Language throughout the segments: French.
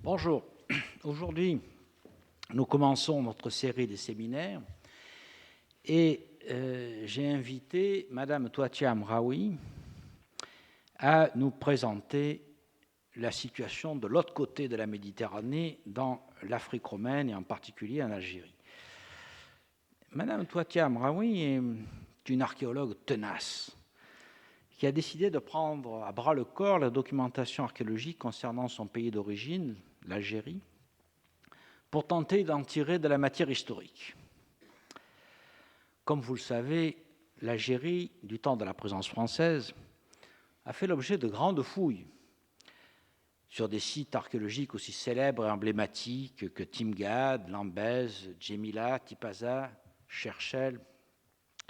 Bonjour. Aujourd'hui, nous commençons notre série de séminaires et j'ai invité Madame Touatia Amraoui à nous présenter la situation de l'autre côté de la Méditerranée, dans l'Afrique romaine et en particulier en Algérie. Madame Touatia Amraoui est une archéologue tenace qui a décidé de prendre à bras le corps la documentation archéologique concernant son pays d'origine, l'Algérie, pour tenter d'en tirer de la matière historique. Comme vous le savez, l'Algérie, du temps de la présence française, a fait l'objet de grandes fouilles sur des sites archéologiques aussi célèbres et emblématiques que Timgad, Lambèse, Djémila, Tipaza, Cherchel,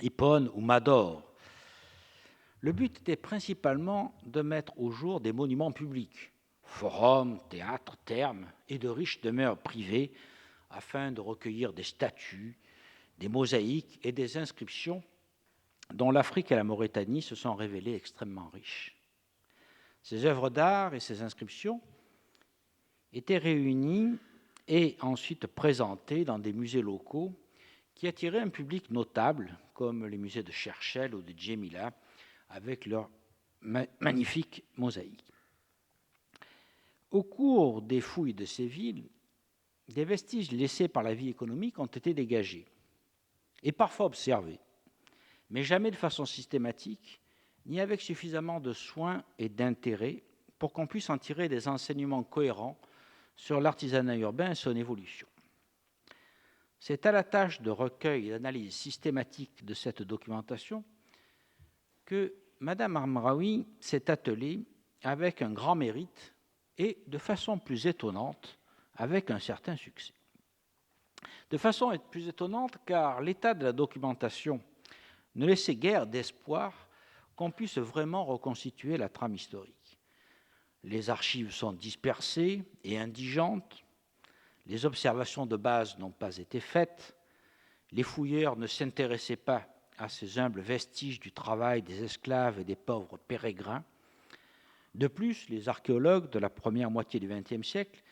Hippone ou Mador. Le but était principalement de mettre au jour des monuments publics, forums, théâtres, thermes et de riches demeures privées, afin de recueillir des statues, des mosaïques et des inscriptions dont l'Afrique et la Mauritanie se sont révélées extrêmement riches. Ces œuvres d'art et ces inscriptions étaient réunies et ensuite présentées dans des musées locaux qui attiraient un public notable, comme les musées de Cherchel ou de Djémila, avec leurs magnifiques mosaïques. Au cours des fouilles de ces villes, des vestiges laissés par la vie économique ont été dégagés et parfois observés, mais jamais de façon systématique, ni avec suffisamment de soin et d'intérêt pour qu'on puisse en tirer des enseignements cohérents sur l'artisanat urbain et son évolution. C'est à la tâche de recueil et d'analyse systématique de cette documentation que Mme Amraoui s'est attelée avec un grand mérite et, de façon plus étonnante, avec un certain succès. De façon plus étonnante, car l'état de la documentation ne laissait guère d'espoir qu'on puisse vraiment reconstituer la trame historique. Les archives sont dispersées et indigentes, les observations de base n'ont pas été faites, les fouilleurs ne s'intéressaient pas à ces humbles vestiges du travail des esclaves et des pauvres pérégrins. De plus, les archéologues de la première moitié du XXe siècle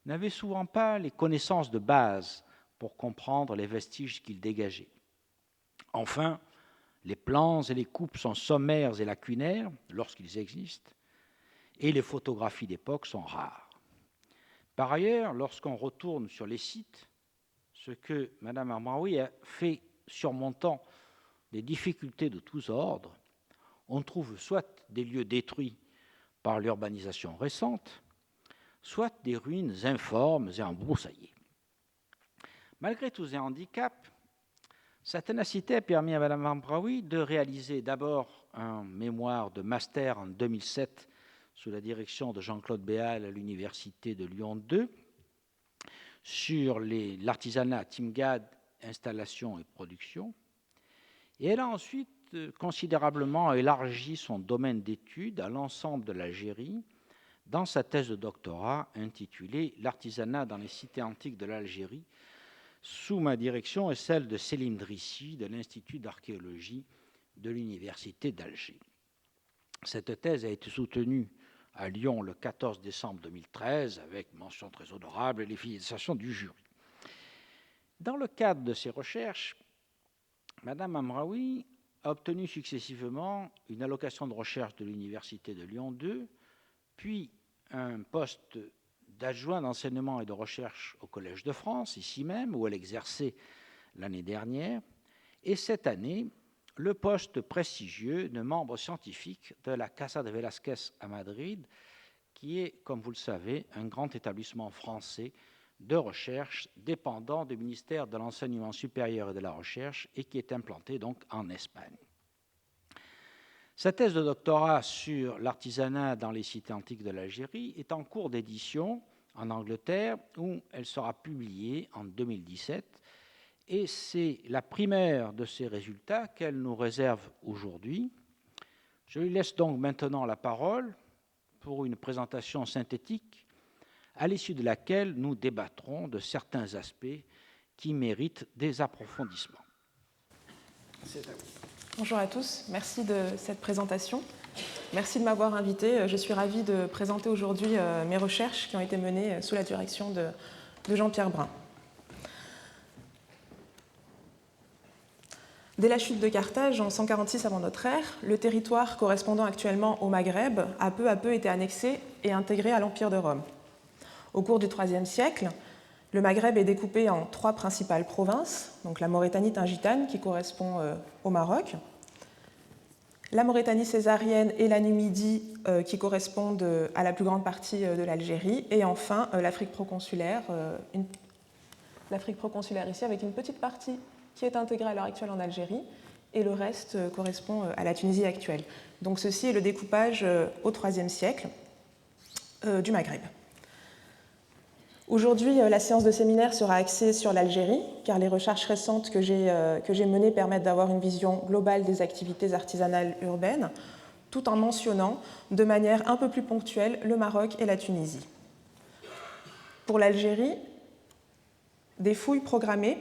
n'avaient souvent pas les connaissances de base pour comprendre les vestiges qu'ils dégageaient. Enfin, les plans et les coupes sont sommaires et lacunaires, lorsqu'ils existent, et les photographies d'époque sont rares. Par ailleurs, lorsqu'on retourne sur les sites, ce que Mme Amraoui a fait surmontant des difficultés de tous ordres, on trouve soit des lieux détruits par l'urbanisation récente, soit des ruines informes et embroussaillées. Malgré tous ces handicaps, sa ténacité a permis à Mme Amraoui de réaliser d'abord un mémoire de master en 2007 sous la direction de Jean-Claude Béal à l'Université de Lyon 2 sur l'artisanat Timgad, installation et production. Et elle a ensuite considérablement élargi son domaine d'études à l'ensemble de l'Algérie dans sa thèse de doctorat intitulée « L'artisanat dans les cités antiques de l'Algérie » sous ma direction et celle de Selim Drissi de l'Institut d'archéologie de l'Université d'Alger. Cette thèse a été soutenue à Lyon le 14 décembre 2013 avec mention très honorable et les félicitations du jury. Dans le cadre de ces recherches, Mme Amraoui a obtenu successivement une allocation de recherche de l'Université de Lyon 2, puis un poste d'adjoint d'enseignement et de recherche au Collège de France, ici même, où elle exerçait l'année dernière, et cette année, le poste prestigieux de membre scientifique de la Casa de Velázquez à Madrid, qui est, comme vous le savez, un grand établissement français de recherche dépendant du ministère de l'Enseignement supérieur et de la Recherche et qui est implanté donc en Espagne. Sa thèse de doctorat sur l'artisanat dans les cités antiques de l'Algérie est en cours d'édition en Angleterre, où elle sera publiée en 2017. Et c'est la primeur de ces résultats qu'elle nous réserve aujourd'hui. Je lui laisse donc maintenant la parole pour une présentation synthétique, à l'issue de laquelle nous débattrons de certains aspects qui méritent des approfondissements. Bonjour à tous, merci de cette présentation. Merci de m'avoir invitée. Je suis ravie de présenter aujourd'hui mes recherches qui ont été menées sous la direction de Jean-Pierre Brun. Dès la chute de Carthage en 146 avant notre ère, le territoire correspondant actuellement au Maghreb a peu à peu été annexé et intégré à l'Empire de Rome. Au cours du IIIe siècle, le Maghreb est découpé en 3 principales provinces, donc la Maurétanie tingitane qui correspond au Maroc, la Maurétanie césarienne et la Numidie qui correspondent à la plus grande partie de l'Algérie, et enfin l'Afrique proconsulaire ici avec une petite partie qui est intégrée à l'heure actuelle en Algérie, et le reste correspond à la Tunisie actuelle. Donc ceci est le découpage au IIIe siècle du Maghreb. Aujourd'hui, la séance de séminaire sera axée sur l'Algérie, car les recherches récentes que j'ai menées permettent d'avoir une vision globale des activités artisanales urbaines, tout en mentionnant de manière un peu plus ponctuelle le Maroc et la Tunisie. Pour l'Algérie, des fouilles programmées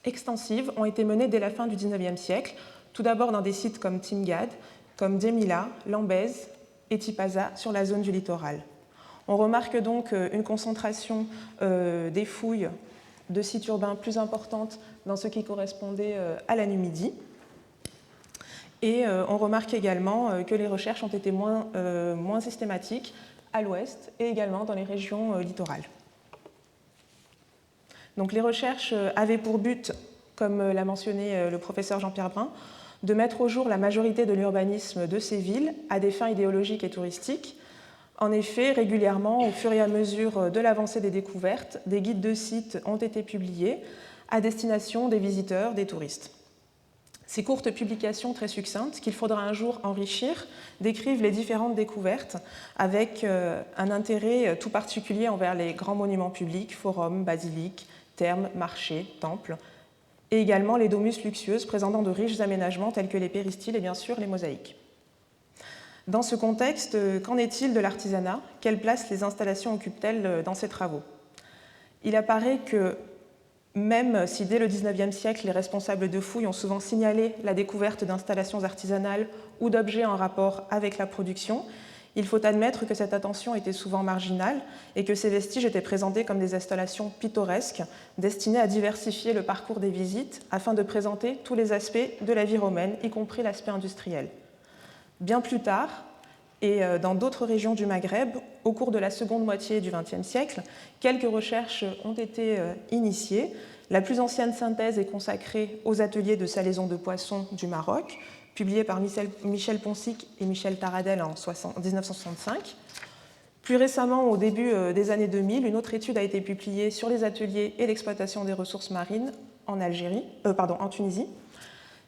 extensives ont été menées dès la fin du XIXe siècle, tout d'abord dans des sites comme Timgad, comme Djemila, Lambez et Tipaza sur la zone du littoral. On remarque donc une concentration des fouilles de sites urbains plus importante dans ce qui correspondait à la Numidie. Et on remarque également que les recherches ont été moins systématiques à l'ouest et également dans les régions littorales. Donc les recherches avaient pour but, comme l'a mentionné le professeur Jean-Pierre Brun, de mettre au jour la majorité de l'urbanisme de ces villes à des fins idéologiques et touristiques. En effet, régulièrement, au fur et à mesure de l'avancée des découvertes, des guides de sites ont été publiés à destination des visiteurs, des touristes. Ces courtes publications très succinctes, qu'il faudra un jour enrichir, décrivent les différentes découvertes avec un intérêt tout particulier envers les grands monuments publics, forums, basiliques, thermes, marchés, temples, et également les domus luxueuses présentant de riches aménagements tels que les péristyles et bien sûr les mosaïques. Dans ce contexte, qu'en est-il de l'artisanat? Quelle place les installations occupent-elles dans ces travaux? Il apparaît que même si dès le XIXe siècle, les responsables de fouilles ont souvent signalé la découverte d'installations artisanales ou d'objets en rapport avec la production, il faut admettre que cette attention était souvent marginale et que ces vestiges étaient présentés comme des installations pittoresques destinées à diversifier le parcours des visites afin de présenter tous les aspects de la vie romaine, y compris l'aspect industriel. Bien plus tard, et dans d'autres régions du Maghreb, au cours de la seconde moitié du XXe siècle, quelques recherches ont été initiées. La plus ancienne synthèse est consacrée aux ateliers de salaison de poissons du Maroc, publiée par Michel Ponsic et Michel Taradel en 1965. Plus récemment, au début des années 2000, une autre étude a été publiée sur les ateliers et l'exploitation des ressources marines en Tunisie.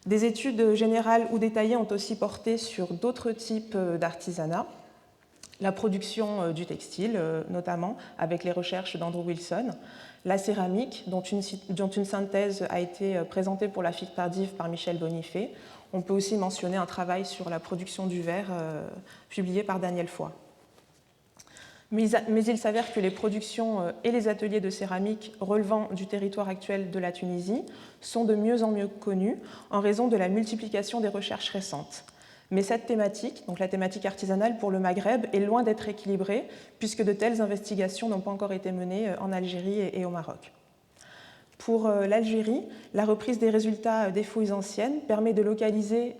Des études générales ou détaillées ont aussi porté sur d'autres types d'artisanat, la production du textile notamment, avec les recherches d'Andrew Wilson, la céramique, dont une synthèse a été présentée pour la figue tardive par Michel Bonifay. On peut aussi mentionner un travail sur la production du verre publié par Daniel Foy. Mais il s'avère que les productions et les ateliers de céramique relevant du territoire actuel de la Tunisie sont de mieux en mieux connus en raison de la multiplication des recherches récentes. Mais cette thématique, donc la thématique artisanale pour le Maghreb, est loin d'être équilibrée puisque de telles investigations n'ont pas encore été menées en Algérie et au Maroc. Pour l'Algérie, la reprise des résultats des fouilles anciennes permet de localiser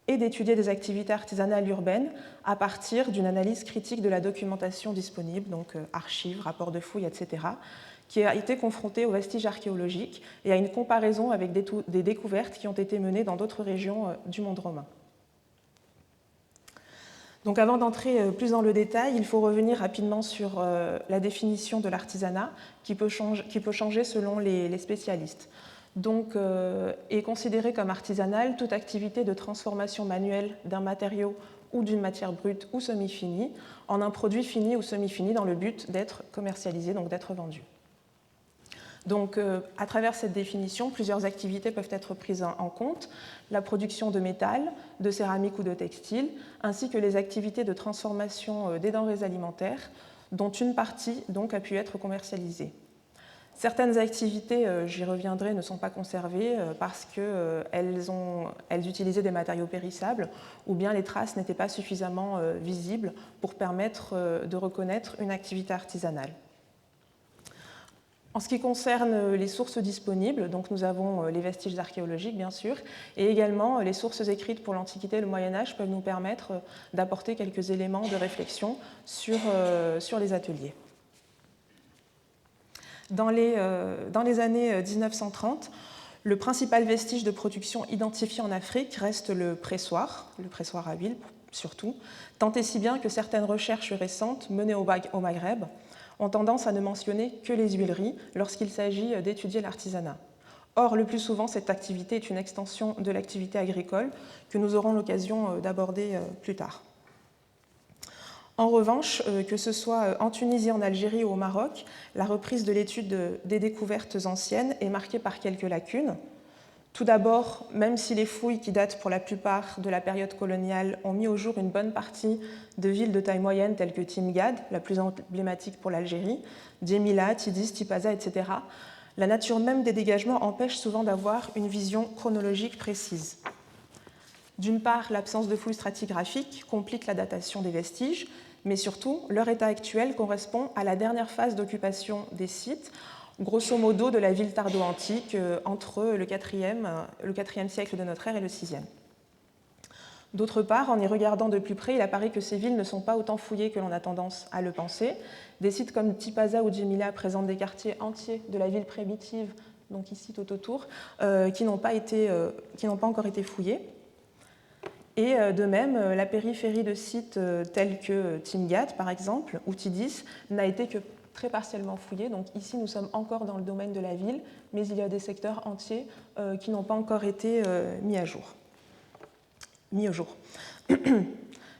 et d'étudier des activités artisanales urbaines à partir d'une analyse critique de la documentation disponible, donc archives, rapports de fouilles, etc., qui a été confrontée aux vestiges archéologiques et à une comparaison avec des découvertes qui ont été menées dans d'autres régions du monde romain. Donc avant d'entrer plus dans le détail, il faut revenir rapidement sur la définition de l'artisanat qui peut changer selon les spécialistes. Donc, est considérée comme artisanale toute activité de transformation manuelle d'un matériau ou d'une matière brute ou semi-finie en un produit fini ou semi-fini dans le but d'être commercialisé, donc d'être vendu. Donc, à travers cette définition, plusieurs activités peuvent être prises en compte, la production de métal, de céramique ou de textile, ainsi que les activités de transformation des denrées alimentaires, dont une partie donc, a pu être commercialisée. Certaines activités, j'y reviendrai, ne sont pas conservées parce qu'elles utilisaient des matériaux périssables ou bien les traces n'étaient pas suffisamment visibles pour permettre de reconnaître une activité artisanale. En ce qui concerne les sources disponibles, donc nous avons les vestiges archéologiques bien sûr, et également les sources écrites pour l'Antiquité et le Moyen-Âge peuvent nous permettre d'apporter quelques éléments de réflexion sur les ateliers. Dans les années 1930, le principal vestige de production identifié en Afrique reste le pressoir à huile surtout, tant et si bien que certaines recherches récentes menées au Maghreb ont tendance à ne mentionner que les huileries lorsqu'il s'agit d'étudier l'artisanat. Or, le plus souvent, cette activité est une extension de l'activité agricole que nous aurons l'occasion d'aborder plus tard. En revanche, que ce soit en Tunisie, en Algérie ou au Maroc, la reprise de l'étude des découvertes anciennes est marquée par quelques lacunes. Tout d'abord, même si les fouilles qui datent pour la plupart de la période coloniale ont mis au jour une bonne partie de villes de taille moyenne telles que Timgad, la plus emblématique pour l'Algérie, Djemila, Tidis, Tipaza, etc., la nature même des dégagements empêche souvent d'avoir une vision chronologique précise. D'une part, l'absence de fouilles stratigraphiques complique la datation des vestiges, mais surtout, leur état actuel correspond à la dernière phase d'occupation des sites, grosso modo de la ville tardo-antique entre le IVe siècle de notre ère et le VIe. D'autre part, en y regardant de plus près, il apparaît que ces villes ne sont pas autant fouillées que l'on a tendance à le penser. Des sites comme Tipaza ou Djemila présentent des quartiers entiers de la ville primitive, donc ici tout autour, qui n'ont pas encore été fouillés. Et de même, la périphérie de sites tels que Timgad, par exemple, ou Tidis, n'a été que très partiellement fouillée. Donc ici, nous sommes encore dans le domaine de la ville, mais il y a des secteurs entiers qui n'ont pas encore été mis au jour.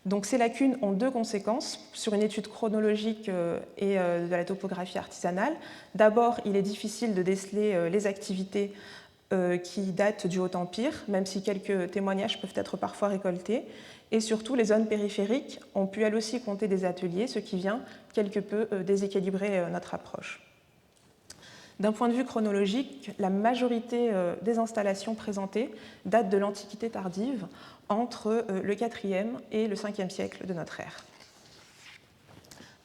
Donc ces lacunes ont deux conséquences sur une étude chronologique et de la topographie artisanale. D'abord, il est difficile de déceler les activités qui datent du Haut Empire, même si quelques témoignages peuvent être parfois récoltés. Et surtout, les zones périphériques ont pu elles aussi compter des ateliers, ce qui vient quelque peu déséquilibrer notre approche. D'un point de vue chronologique, la majorité des installations présentées datent de l'Antiquité tardive, entre le IVe et le Ve siècle de notre ère.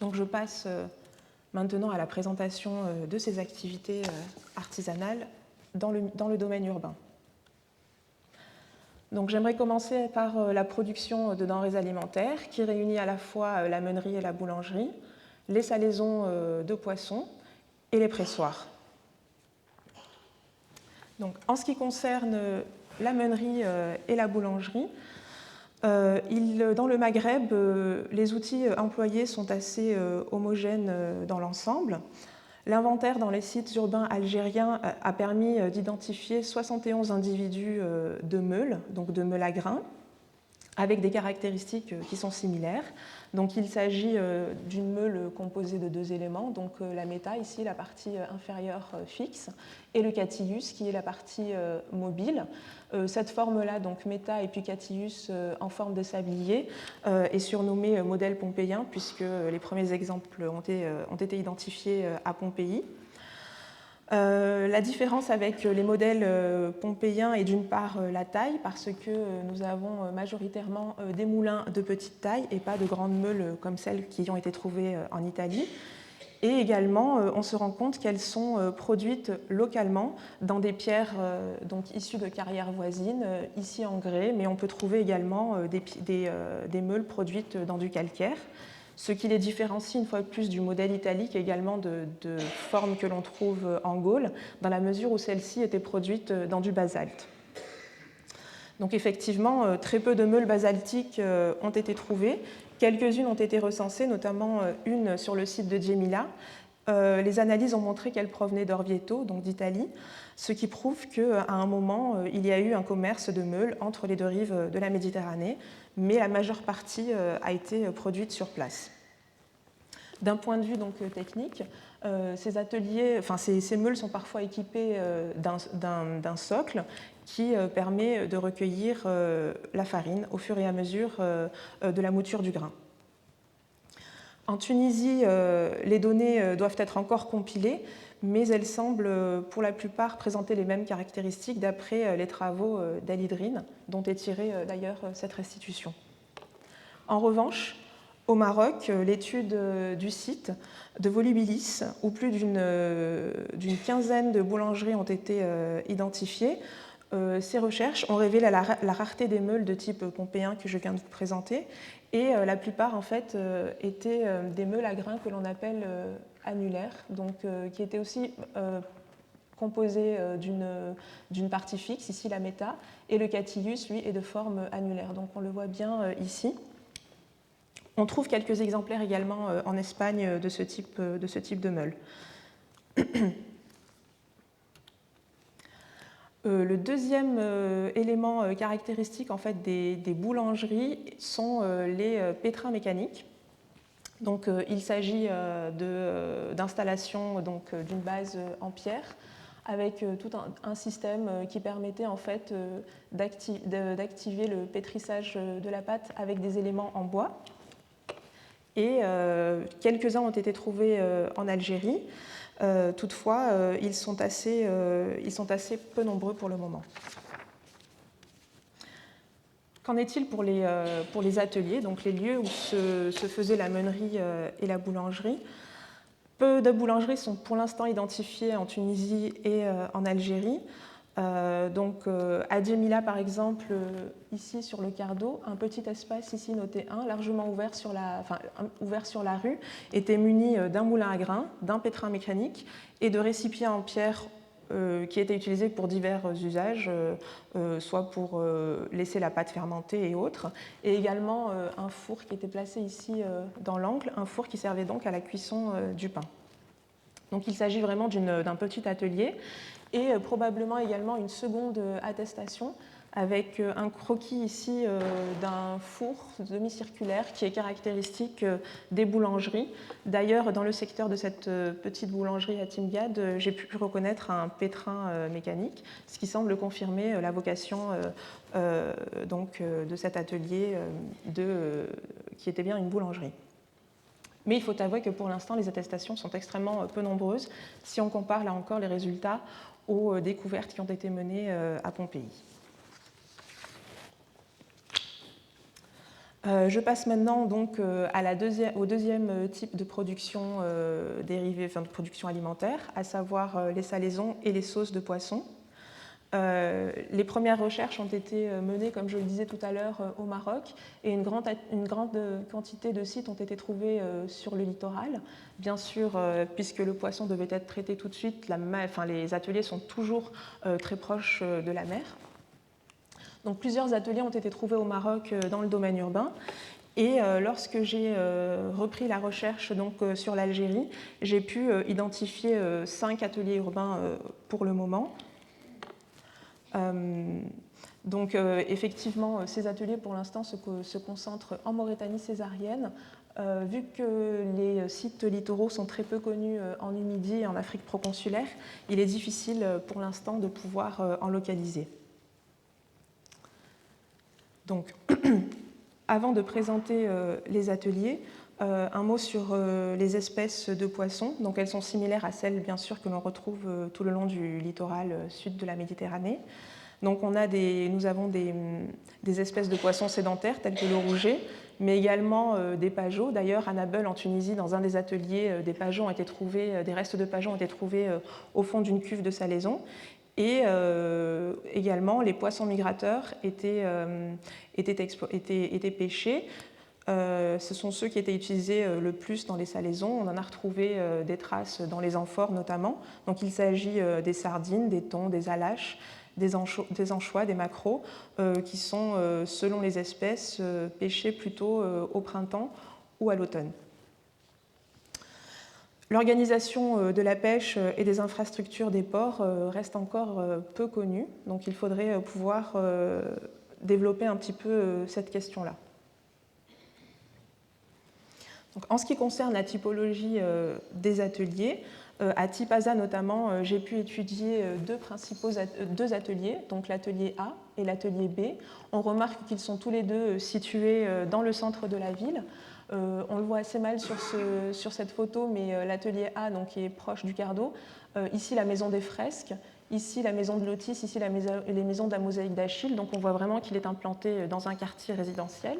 Donc je passe maintenant à la présentation de ces activités artisanales dans le domaine urbain. Donc, j'aimerais commencer par la production de denrées alimentaires qui réunit à la fois la meunerie et la boulangerie, les salaisons de poissons et les pressoirs. Donc, en ce qui concerne la meunerie et la boulangerie, dans le Maghreb, les outils employés sont assez homogènes dans l'ensemble. L'inventaire dans les sites urbains algériens a permis d'identifier 71 individus de meules, donc de meules à grains, avec des caractéristiques qui sont similaires. Donc il s'agit d'une meule composée de deux éléments, donc la méta, ici la partie inférieure fixe, et le catillus, qui est la partie mobile. Cette forme-là, donc méta et puis catillus en forme de sablier, est surnommée modèle pompéien, puisque les premiers exemples ont été identifiés à Pompéi. La différence avec les modèles pompéiens est d'une part la taille, parce que nous avons majoritairement des moulins de petite taille et pas de grandes meules comme celles qui ont été trouvées en Italie. Et également, on se rend compte qu'elles sont produites localement dans des pierres donc issues de carrières voisines, ici en grès, mais on peut trouver également des meules produites dans du calcaire, ce qui les différencie une fois de plus du modèle italique et également de formes que l'on trouve en Gaule, dans la mesure où celles-ci étaient produites dans du basalte. Donc effectivement, très peu de meules basaltiques ont été trouvées. Quelques-unes ont été recensées, notamment une sur le site de Djemila. Les analyses ont montré qu'elles provenaient d'Orvieto, donc d'Italie, ce qui prouve qu'à un moment, il y a eu un commerce de meules entre les deux rives de la Méditerranée, mais la majeure partie a été produite sur place. D'un point de vue donc, technique, ces meules sont parfois équipées d'un socle qui permet de recueillir la farine au fur et à mesure de la mouture du grain. En Tunisie, les données doivent être encore compilées, mais elles semblent pour la plupart présenter les mêmes caractéristiques d'après les travaux d'Al-Idrine, dont est tirée d'ailleurs cette restitution. En revanche, au Maroc, l'étude du site de Volubilis, où plus d'une quinzaine de boulangeries ont été identifiées, ces recherches ont révélé la rareté des meules de type pompéen que je viens de vous présenter, et la plupart en fait étaient des meules à grains que l'on appelle annulaires, donc qui étaient aussi composés d'une partie fixe, ici la méta, et le catillus, lui, est de forme annulaire. Donc on le voit bien ici. On trouve quelques exemplaires également en Espagne de ce type de meule. Le deuxième élément caractéristique en fait, des boulangeries sont les pétrins mécaniques. Donc, il s'agit d'installations d'une base en pierre avec tout un système qui permettait en fait, d'activer le pétrissage de la pâte avec des éléments en bois. Et quelques-uns ont été trouvés en Algérie. Toutefois, ils sont assez peu nombreux pour le moment. Qu'en est-il pour les ateliers, donc les lieux où se faisait la meunerie et la boulangerie? Peu de boulangeries sont pour l'instant identifiées en Tunisie et en Algérie. À Djemila, par exemple, ici sur le quart d'eau, un petit espace ici noté 1, largement ouvert sur la rue, était muni d'un moulin à grains, d'un pétrin mécanique et de récipients en pierre qui étaient utilisés pour divers usages, soit pour laisser la pâte fermenter et autres, et également un four qui était placé ici dans l'angle, un four qui servait donc à la cuisson du pain. Donc il s'agit vraiment d'un petit atelier, et probablement également une seconde attestation avec un croquis ici d'un four demi-circulaire qui est caractéristique des boulangeries. D'ailleurs, dans le secteur de cette petite boulangerie à Timgad, j'ai pu reconnaître un pétrin mécanique, ce qui semble confirmer la vocation de cet atelier qui était bien une boulangerie. Mais il faut avouer que pour l'instant, les attestations sont extrêmement peu nombreuses si on compare là encore les résultats aux découvertes qui ont été menées à Pompéi. Je passe maintenant donc au deuxième type de production dérivée, de production alimentaire, à savoir les salaisons et les sauces de poisson. Les premières recherches ont été menées, comme je le disais tout à l'heure, au Maroc, et une grande quantité de sites ont été trouvés sur le littoral. Bien sûr, puisque le poisson devait être traité tout de suite, les ateliers sont toujours très proches de la mer. Donc, plusieurs ateliers ont été trouvés au Maroc dans le domaine urbain. Et lorsque j'ai repris la recherche sur l'Algérie, j'ai pu identifier 5 ateliers urbains pour le moment. Effectivement, ces ateliers pour l'instant se concentrent en Mauritanie césarienne. Vu que les sites littoraux sont très peu connus en Numidie et en Afrique proconsulaire, il est difficile pour l'instant de pouvoir en localiser. Donc, avant de présenter les ateliers, un mot sur les espèces de poissons. Donc, elles sont similaires à celles, bien sûr, que l'on retrouve tout le long du littoral sud de la Méditerranée. Donc, nous avons des espèces de poissons sédentaires, tels que le rouget, mais également des pageaux. D'ailleurs, à Nabeul, en Tunisie, dans un des ateliers, des restes de pageaux ont été trouvés au fond d'une cuve de salaison. Et également, les poissons migrateurs étaient pêchés. Ce sont ceux qui étaient utilisés le plus dans les salaisons. On en a retrouvé des traces dans les amphores notamment. Donc il s'agit des sardines, des thons, des alaches, des anchois, des maquereaux, qui sont, selon les espèces, pêchés plutôt au printemps ou à l'automne. L'organisation de la pêche et des infrastructures des ports reste encore peu connue, donc il faudrait pouvoir développer un petit peu cette question-là. Donc, en ce qui concerne la typologie des ateliers, à Tipaza notamment, j'ai pu étudier deux ateliers, donc l'atelier A et l'atelier B. On remarque qu'ils sont tous les deux situés dans le centre de la ville. On le voit assez mal sur cette photo, mais l'atelier A, donc, qui est proche du Cardo. Ici, la maison des fresques. Ici, la maison de Lotis. Ici, les maisons de la mosaïque d'Achille. Donc, on voit vraiment qu'il est implanté dans un quartier résidentiel.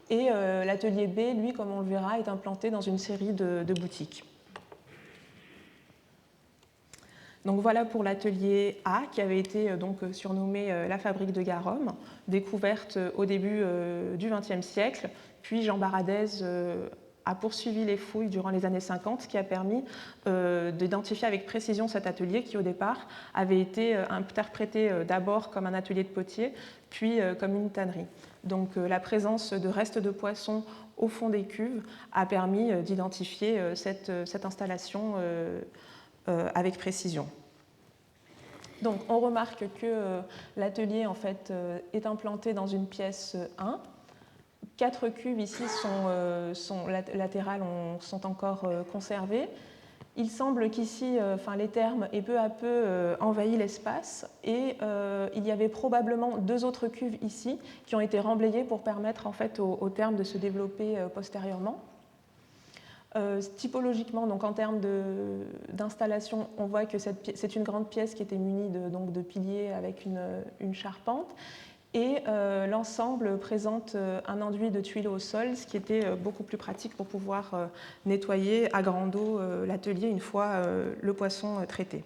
Et l'atelier B, lui, comme on le verra, est implanté dans une série de boutiques. Donc voilà pour l'atelier A, qui avait été donc surnommé la fabrique de Garome, découverte au début du XXe siècle. Puis Jean Baradez a poursuivi les fouilles durant les années 50, ce qui a permis d'identifier avec précision cet atelier qui, au départ, avait été interprété d'abord comme un atelier de potier, puis comme une tannerie. Donc la présence de restes de poissons au fond des cuves a permis d'identifier cette installation avec précision. Donc on remarque que l'atelier en fait, est implanté dans une pièce 1. 4 cuves ici latérales sont encore conservées. Il semble qu'ici, les thermes aient peu à peu envahi l'espace et il y avait probablement 2 autres cuves ici qui ont été remblayées pour permettre en fait, aux thermes de se développer postérieurement. Typologiquement, donc en termes d'installation, on voit que c'est une grande pièce qui était munie de piliers avec une charpente. Et l'ensemble présente un enduit de tuiles au sol, ce qui était beaucoup plus pratique pour pouvoir nettoyer à grande eau l'atelier une fois le poisson traité.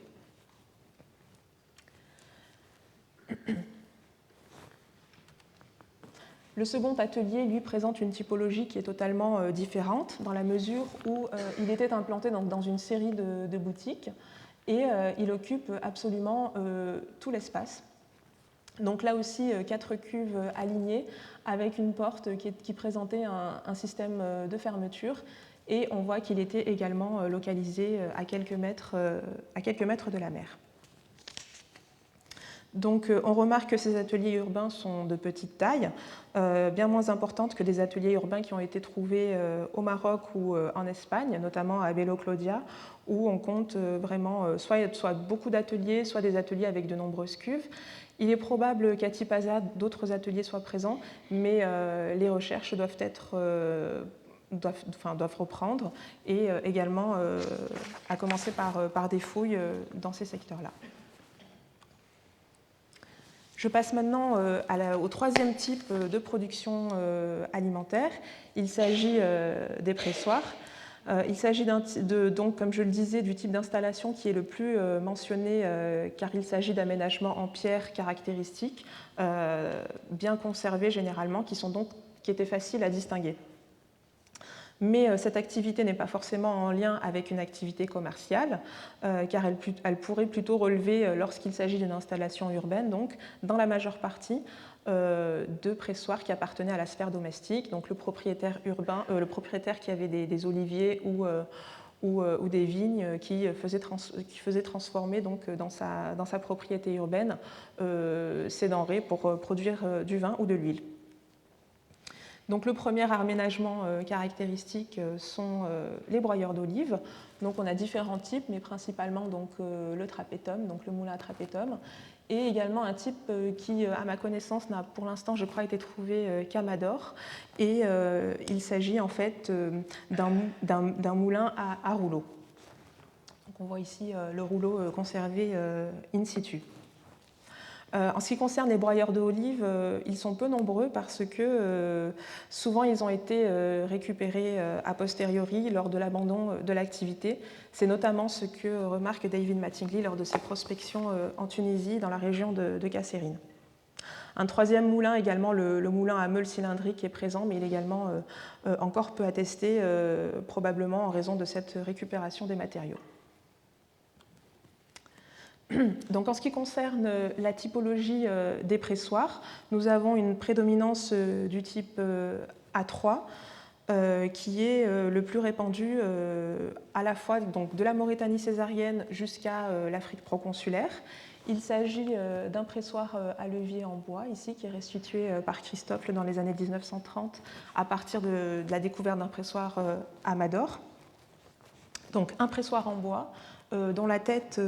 Le second atelier, lui, présente une typologie qui est totalement différente, dans la mesure où il était implanté dans une série de boutiques et il occupe absolument tout l'espace. Donc là aussi, 4 cuves alignées avec une porte qui présentait un système de fermeture et on voit qu'il était également localisé à quelques mètres de la mer. Donc on remarque que ces ateliers urbains sont de petite taille, bien moins importantes que des ateliers urbains qui ont été trouvés au Maroc ou en Espagne, notamment à Belo Clodia, où on compte vraiment soit beaucoup d'ateliers, soit des ateliers avec de nombreuses cuves. Il est probable qu'à Tipaza, d'autres ateliers soient présents, mais les recherches doivent reprendre, et également à commencer par des fouilles dans ces secteurs-là. Je passe maintenant au troisième type de production alimentaire. Il s'agit des pressoirs. Il s'agit donc, comme je le disais, du type d'installation qui est le plus mentionné car il s'agit d'aménagements en pierre caractéristiques, bien conservés généralement, qui étaient faciles à distinguer. Mais cette activité n'est pas forcément en lien avec une activité commerciale, car elle pourrait plutôt relever, lorsqu'il s'agit d'une installation urbaine, donc dans la majeure partie, de pressoirs qui appartenaient à la sphère domestique, donc le propriétaire urbain, le propriétaire qui avait des oliviers ou des vignes qui faisait transformer donc, dans sa propriété urbaine ces denrées pour produire du vin ou de l'huile. Donc, le premier aménagement caractéristique sont les broyeurs d'olives. Donc, on a différents types, mais principalement donc, le trapétum, donc le moulin à trapétum, et également un type qui, à ma connaissance, n'a pour l'instant, je crois, été trouvé qu'à Mador. Et il s'agit en fait d'un moulin à rouleau. Donc, on voit ici le rouleau conservé in situ. En ce qui concerne les broyeurs d'olives, ils sont peu nombreux parce que souvent ils ont été récupérés a posteriori lors de l'abandon de l'activité. C'est notamment ce que remarque David Mattingly lors de ses prospections en Tunisie, dans la région de Kasserine. Un troisième moulin, également le moulin à meule cylindrique, est présent, mais il est également encore peu attesté, probablement en raison de cette récupération des matériaux. Donc, en ce qui concerne la typologie des pressoirs, nous avons une prédominance du type A3 qui est le plus répandu à la fois donc, de la Mauritanie césarienne jusqu'à l'Afrique proconsulaire. Il s'agit d'un pressoir à levier en bois, ici, qui est restitué par Christophe dans les années 1930 à partir de la découverte d'un pressoir à Mador. Donc, un pressoir en bois dont la tête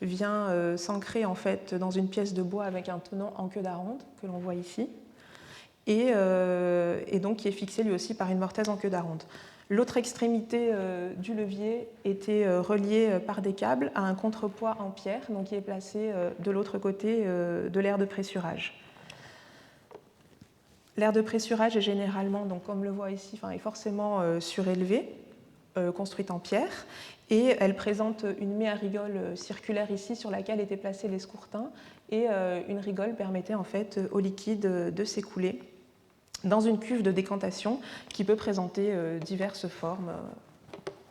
vient s'ancrer en fait dans une pièce de bois avec un tenant en queue d'aronde que l'on voit ici. et donc qui est fixé lui aussi par une mortaise en queue d'aronde. L'autre extrémité du levier était reliée par des câbles à un contrepoids en pierre, donc qui est placé de l'autre côté de l'aire de pressurage. L'aire de pressurage est généralement, donc comme on le voit ici, est forcément surélevée, construite en pierre, et elle présente une mé à rigole circulaire ici sur laquelle étaient placés les scourtins, et une rigole permettait en fait au liquide de s'écouler dans une cuve de décantation qui peut présenter diverses formes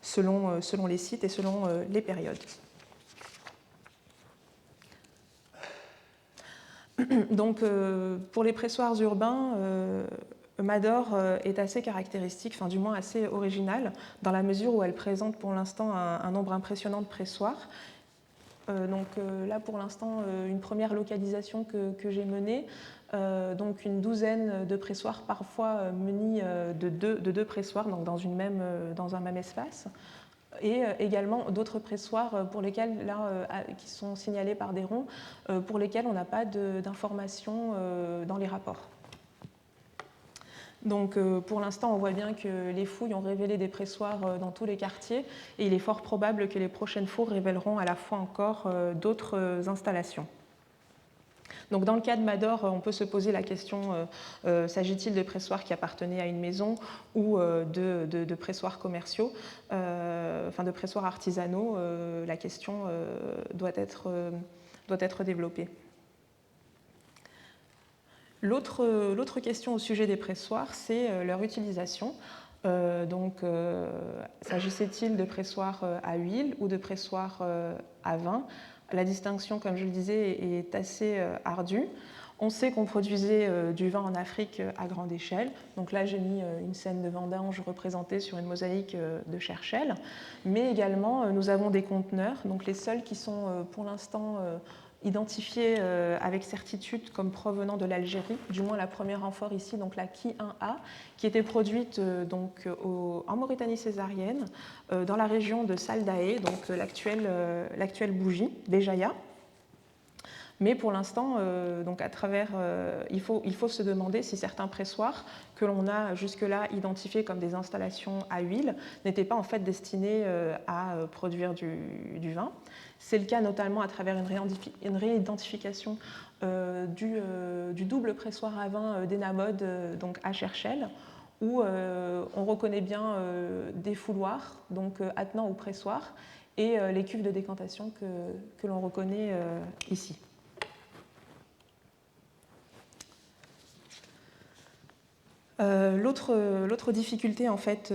selon les sites et selon les périodes. Donc, pour les pressoirs urbains, Mador est assez caractéristique, enfin du moins assez originale, dans la mesure où elle présente pour l'instant un nombre impressionnant de pressoirs. Donc là, pour l'instant, une première localisation que j'ai menée, donc une douzaine de pressoirs, parfois munis de deux pressoirs, donc dans un même espace. Et également d'autres pressoirs pour lesquels, là, qui sont signalés par des ronds, pour lesquels on n'a pas d'informations dans les rapports. Donc pour l'instant, on voit bien que les fouilles ont révélé des pressoirs dans tous les quartiers, et il est fort probable que les prochaines fouilles révéleront à la fois encore d'autres installations. Donc dans le cas de Mador, on peut se poser la question, s'agit-il de pressoirs qui appartenaient à une maison ou de pressoirs commerciaux, de pressoirs artisanaux? La question doit être développée. L'autre question au sujet des pressoirs, c'est leur utilisation. S'agissait-il de pressoirs à huile ou de pressoirs à vin? La distinction, comme je le disais, est assez ardue. On sait qu'on produisait du vin en Afrique à grande échelle. Donc là, j'ai mis une scène de vendange représentée sur une mosaïque de Cherchel. Mais également, nous avons des conteneurs, donc les seuls qui sont pour l'instant identifiés avec certitude comme provenant de l'Algérie, du moins la première amphore ici, donc la Ki 1A, qui était produite en Mauritanie césarienne, dans la région de Saldae, donc l'actuelle Bougie, Béjaïa. Mais pour l'instant, il faut se demander si certains pressoirs que l'on a jusque-là identifiés comme des installations à huile n'étaient pas en fait destinés à produire du vin. C'est le cas notamment à travers une réidentification du double pressoir à vin d'Enamode, donc à Cherchel, où on reconnaît bien des fouloirs, donc attenants au pressoir, et les cuves de décantation que l'on reconnaît ici. L'autre difficulté, en fait,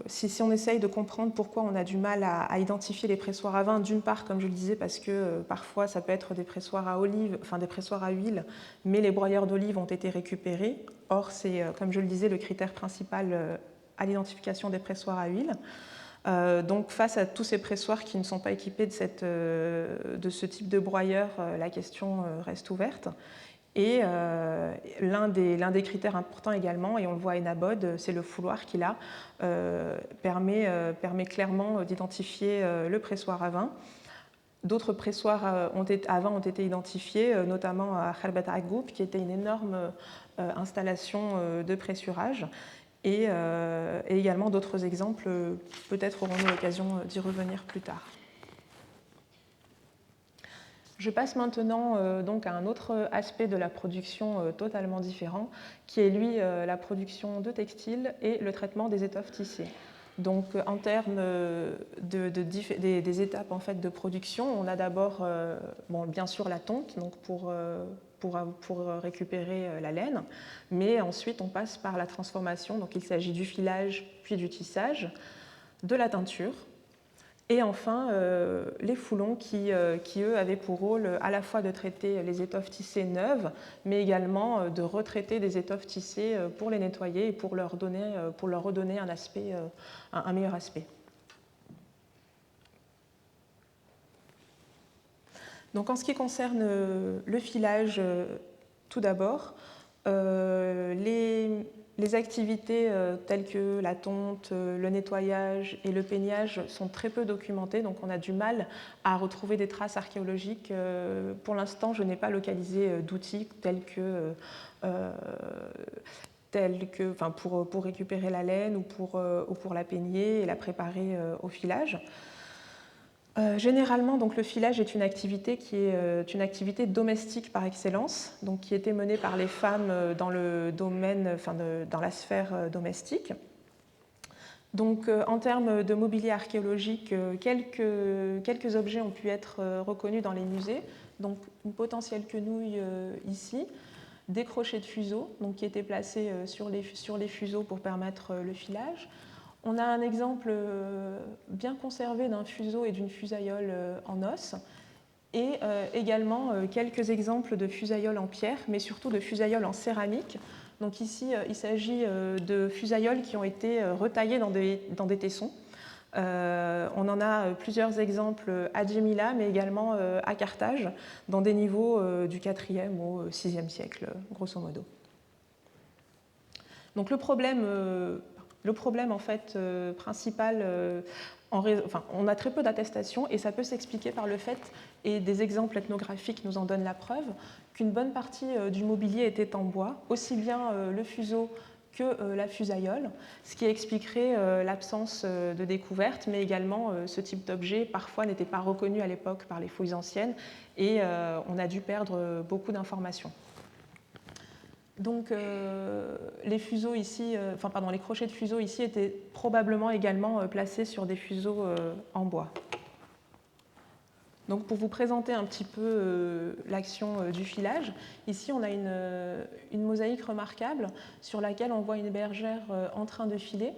si on essaye de comprendre pourquoi on a du mal à identifier les pressoirs à vin, d'une part, comme je le disais, parce que parfois ça peut être des pressoirs à olive, des pressoirs à huile, mais les broyeurs d'olive ont été récupérés. Or, c'est, comme je le disais, le critère principal à l'identification des pressoirs à huile. Donc, face à tous ces pressoirs qui ne sont pas équipés de ce type de broyeur, la question reste ouverte. Et l'un des critères importants également, et on le voit à Enabod, c'est le fouloir qui là permet clairement d'identifier le pressoir à vin. D'autres pressoirs à vin ont été identifiés, notamment à Kharbat Agoub, qui était une énorme installation de pressurage. Et également d'autres exemples, peut-être aurons-nous l'occasion d'y revenir plus tard. Je passe maintenant donc à un autre aspect de la production totalement différent, qui est lui la production de textiles et le traitement des étoffes tissées. Donc en termes des étapes en fait, de production, on a d'abord bien sûr la tonte, donc pour récupérer la laine, mais ensuite on passe par la transformation, donc il s'agit du filage puis du tissage, de la teinture, et enfin, les foulons qui, eux, avaient pour rôle à la fois de traiter les étoffes tissées neuves, mais également de retraiter des étoffes tissées pour les nettoyer et pour leur redonner un meilleur aspect. Donc, en ce qui concerne le filage, tout d'abord, Les activités telles que la tonte, le nettoyage et le peignage sont très peu documentées, donc on a du mal à retrouver des traces archéologiques. Pour l'instant, je n'ai pas localisé d'outils tels que pour récupérer la laine ou pour la peigner et la préparer au filage. Généralement, donc, le filage est une activité qui est une activité domestique par excellence, donc qui était menée par les femmes dans le domaine, dans la sphère domestique. Donc, en termes de mobilier archéologique, quelques objets ont pu être reconnus dans les musées. Donc, une potentielle quenouille ici, des crochets de fuseaux, donc, qui étaient placés sur les fuseaux pour permettre le filage. On a un exemple bien conservé d'un fuseau et d'une fusaïole en os, et également quelques exemples de fusaïoles en pierre, mais surtout de fusaïoles en céramique. Donc ici, il s'agit de fusaïoles qui ont été retaillées dans des tessons. On en a plusieurs exemples à Djémila, mais également à Carthage, dans des niveaux du 4e au 6e siècle, grosso modo. Donc le problème en fait principal, on a très peu d'attestations et ça peut s'expliquer par le fait, et des exemples ethnographiques nous en donnent la preuve, qu'une bonne partie du mobilier était en bois, aussi bien le fuseau que la fusaïole, ce qui expliquerait l'absence de découverte, mais également ce type d'objet parfois n'était pas reconnu à l'époque par les fouilles anciennes et on a dû perdre beaucoup d'informations. Donc les crochets de fuseaux ici étaient probablement également placés sur des fuseaux en bois. Donc pour vous présenter un petit peu l'action du filage, ici on a une mosaïque remarquable sur laquelle on voit une bergère en train de filer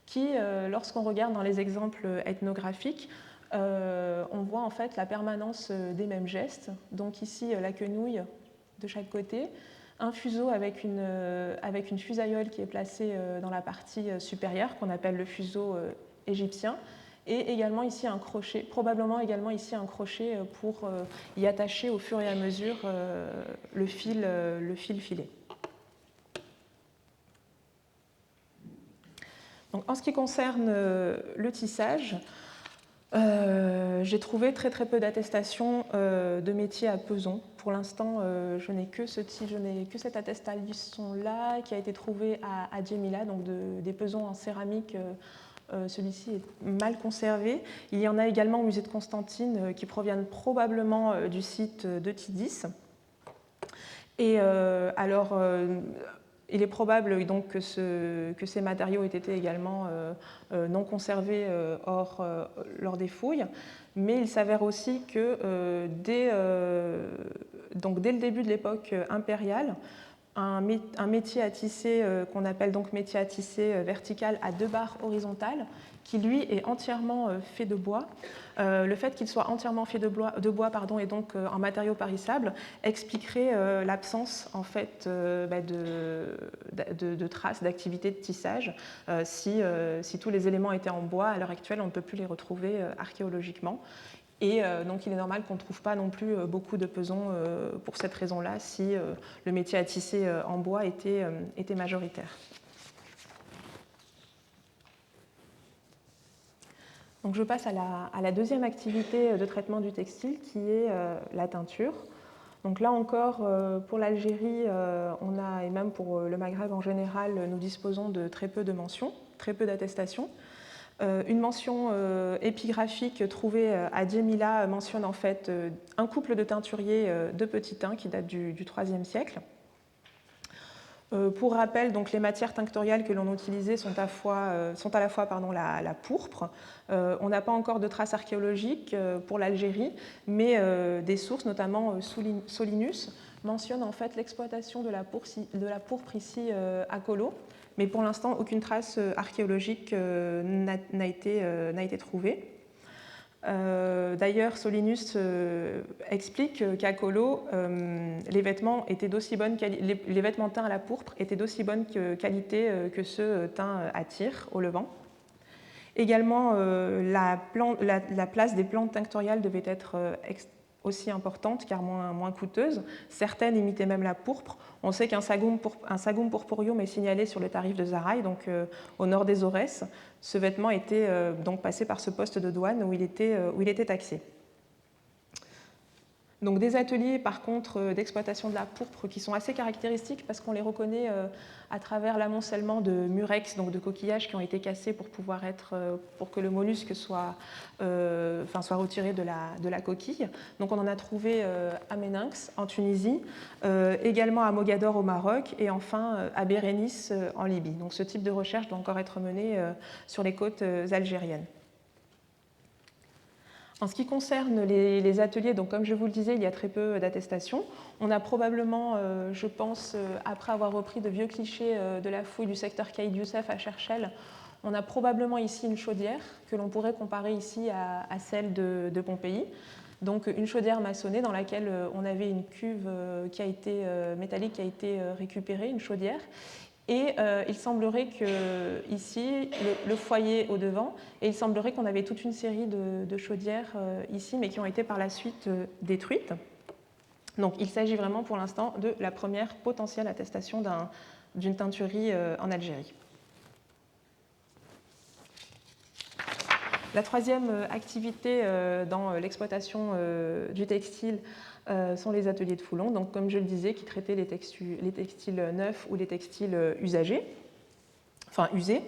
qui, lorsqu'on regarde dans les exemples ethnographiques, on voit en fait la permanence des mêmes gestes. Donc ici la quenouille de chaque côté, un fuseau avec une fusaïole qui est placée dans la partie supérieure, qu'on appelle le fuseau égyptien, et également ici un crochet, probablement également ici un crochet pour y attacher au fur et à mesure le fil filé. Donc, en ce qui concerne le tissage, j'ai trouvé très peu d'attestations de métiers à Peson. Pour l'instant, je n'ai que cette attestation-là qui a été trouvée à Djémila, donc des pesons en céramique. Celui-ci est mal conservé. Il y en a également au musée de Constantine qui proviennent probablement du site de Tidis. Et alors, il est probable donc que ces matériaux aient été également non conservés lors des fouilles, mais il s'avère aussi que dès le début de l'époque impériale, un métier à tisser qu'on appelle donc métier à tisser vertical à 2 barres horizontales, qui lui est entièrement fait de bois. Le fait qu'il soit entièrement fait de bois et donc en matériaux parissables expliquerait l'absence en fait de traces d'activité de tissage. Si tous les éléments étaient en bois, à l'heure actuelle, on ne peut plus les retrouver archéologiquement. Et donc il est normal qu'on ne trouve pas non plus beaucoup de pesons pour cette raison-là, si le métier à tisser en bois était majoritaire. Donc je passe à la deuxième activité de traitement du textile, qui est la teinture. Donc là encore, pour l'Algérie, et même pour le Maghreb en général, nous disposons de très peu de mentions, très peu d'attestations. Une mention épigraphique trouvée à Djémila mentionne en fait un couple de teinturiers de Petit-Ain qui date du IIIe siècle. Pour rappel, donc, les matières tinctoriales que l'on utilisait sont à la fois la pourpre. On n'a pas encore de traces archéologiques pour l'Algérie, mais des sources, notamment Solinus, mentionnent en fait l'exploitation de la pourpre ici à Colo. Mais pour l'instant, aucune trace archéologique n'a été trouvée. D'ailleurs, Solinus explique qu'à Colo, les vêtements teints à la pourpre étaient d'aussi bonne qualité que ceux teints à tire au Levant. Également, la place des plantes tinctoriales devait être aussi importantes car moins coûteuses. Certaines imitaient même la pourpre. On sait qu'un sagum purpureum est signalé sur le tarif de Zaraï, donc au nord des Aurès. Ce vêtement était donc passé par ce poste de douane où il était taxé. Donc des ateliers, par contre, d'exploitation de la pourpre qui sont assez caractéristiques parce qu'on les reconnaît à travers l'amoncellement de murex, donc de coquillages qui ont été cassés pour que le mollusque soit retiré de la coquille. Donc on en a trouvé à Méninx, en Tunisie, également à Mogador au Maroc et enfin à Bérénice en Libye. Donc ce type de recherche doit encore être mené sur les côtes algériennes. En ce qui concerne les ateliers, donc comme je vous le disais, il y a très peu d'attestations. On a probablement, je pense, après avoir repris de vieux clichés de la fouille du secteur Caïd Youssef à Cherchell, on a probablement ici une chaudière que l'on pourrait comparer ici à celle de Pompéi. Donc une chaudière maçonnée dans laquelle on avait une cuve métallique qui a été récupérée, une chaudière. Et il semblerait que ici, le foyer au devant, et il semblerait qu'on avait toute une série de chaudières ici, mais qui ont été par la suite détruites. Donc il s'agit vraiment pour l'instant de la première potentielle attestation d'une teinturerie en Algérie. La troisième activité dans l'exploitation du textile sont les ateliers de Foulon, donc comme je le disais, qui traitaient les textiles neufs ou les textiles usagés, enfin usés.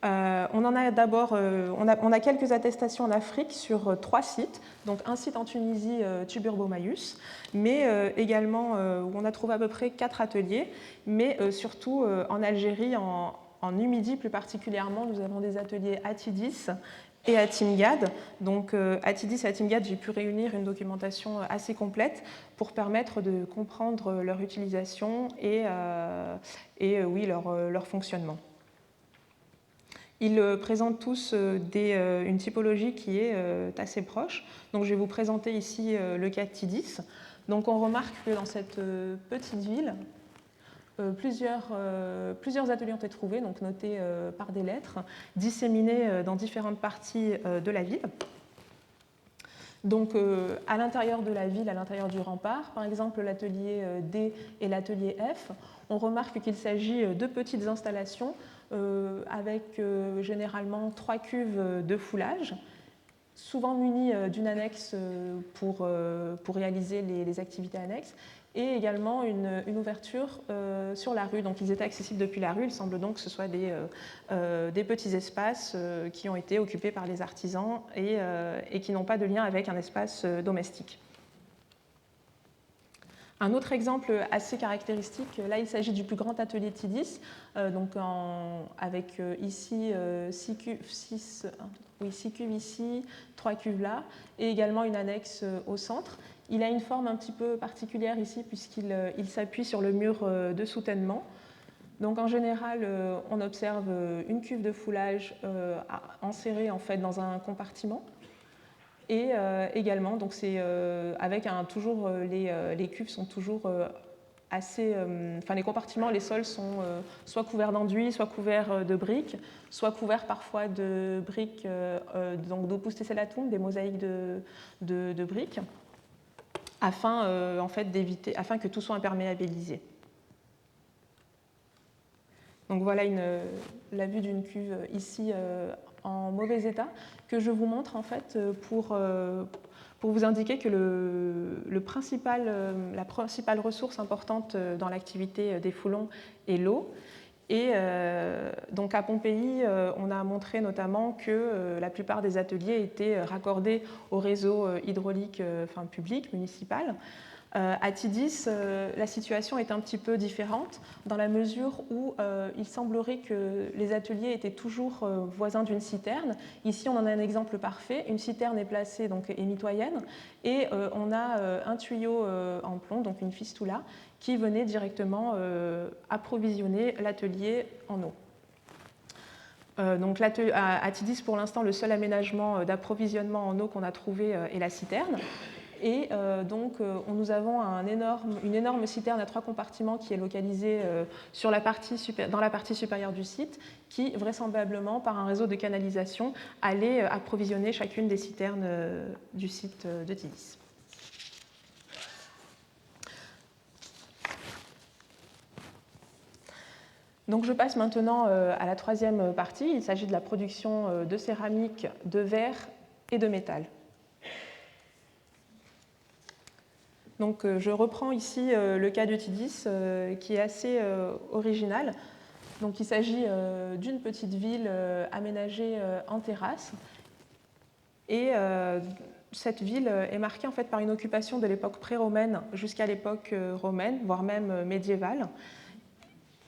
On a quelques attestations en Afrique sur 3 sites, donc un site en Tunisie, Tuburbo-Maïus, mais également où on a trouvé à peu près 4 ateliers, mais surtout en Algérie, en Numidie plus particulièrement, nous avons des ateliers à Tidis et à Timgad. Donc à Tidis et à Timgad, j'ai pu réunir une documentation assez complète pour permettre de comprendre leur utilisation et leur fonctionnement. Ils présentent tous une typologie qui est assez proche. Donc je vais vous présenter ici le cas de Tidis. Donc on remarque que dans cette petite ville, plusieurs ateliers ont été trouvés, donc notés par des lettres, disséminés dans différentes parties de la ville. Donc à l'intérieur de la ville, à l'intérieur du rempart, par exemple l'atelier D et l'atelier F, on remarque qu'il s'agit de petites installations avec généralement 3 cuves de foulage, souvent munies d'une annexe pour réaliser les activités annexes, et également une ouverture sur la rue. Donc ils étaient accessibles depuis la rue. Il semble donc que ce soit des petits espaces qui ont été occupés par les artisans et qui n'ont pas de lien avec un espace domestique. Un autre exemple assez caractéristique, là il s'agit du plus grand atelier Tidis, avec ici 6 cuves ici, 3 cuves là, et également une annexe au centre. Il a une forme un petit peu particulière ici puisqu'il s'appuie sur le mur de soutènement. Donc en général, on observe une cuve de foulage enserrée en fait dans un compartiment. Et également, donc c'est avec toujours les cuves sont toujours assez, les compartiments, les sols sont soit couverts d'enduit, soit couverts de briques, soit couverts parfois de briques donc d'opus tessellatum, des mosaïques de briques, afin afin que tout soit imperméabilisé. Donc voilà la vue d'une cuve ici en mauvais état que je vous montre en fait pour vous indiquer que la principale ressource importante dans l'activité des foulons est l'eau. Et donc à Pompéi, on a montré notamment que la plupart des ateliers étaient raccordés au réseau hydraulique public, municipal. À Tidis, la situation est un petit peu différente dans la mesure où il semblerait que les ateliers étaient toujours voisins d'une citerne. Ici, on en a un exemple parfait. Une citerne est placée, donc est mitoyenne, et on a un tuyau en plomb, donc une fistula, qui venait directement approvisionner l'atelier en eau. Donc à Tidis, pour l'instant, le seul aménagement d'approvisionnement en eau qu'on a trouvé est la citerne. Et nous avons une énorme citerne à 3 compartiments qui est localisée dans la partie supérieure du site, qui vraisemblablement, par un réseau de canalisation, allait approvisionner chacune des citernes du site de Tidis. Donc je passe maintenant à la troisième partie. Il s'agit de la production de céramique, de verre et de métal. Donc je reprends ici le cas de Tidis qui est assez original. Donc il s'agit d'une petite ville aménagée en terrasse. Et cette ville est marquée en fait par une occupation de l'époque pré-romaine jusqu'à l'époque romaine, voire même médiévale.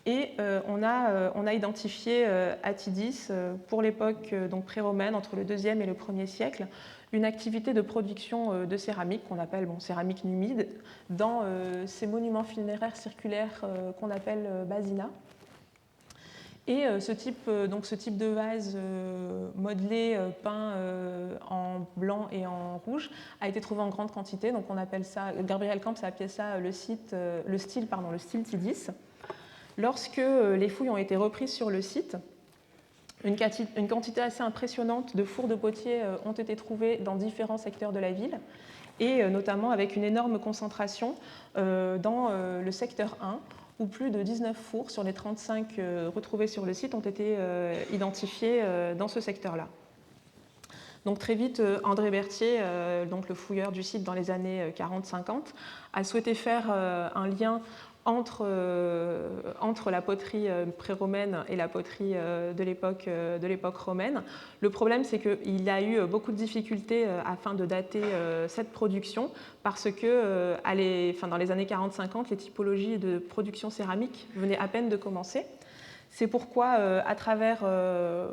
Et on a identifié à Tidis, pour l'époque pré-romaine, entre le 2e et le 1er siècle, une activité de production de céramique qu'on appelle céramique numide dans ces monuments funéraires circulaires qu'on appelle basina. Et ce type de vase modelé, peint en blanc et en rouge a été trouvé en grande quantité. Donc on appelle ça, Gabriel Camps a appelé ça le style Tidis. Lorsque les fouilles ont été reprises sur le site, une quantité assez impressionnante de fours de potiers ont été trouvés dans différents secteurs de la ville, et notamment avec une énorme concentration dans le secteur 1, où plus de 19 fours sur les 35 retrouvés sur le site ont été identifiés dans ce secteur-là. Donc très vite, André Berthier, donc le fouilleur du site dans les années 40-50, a souhaité faire un lien entre la poterie pré-romaine et la poterie de l'époque romaine. Le problème, c'est qu'il y a eu beaucoup de difficultés afin de dater cette production, parce que dans les années 40-50, les typologies de production céramique venaient à peine de commencer. C'est pourquoi, à travers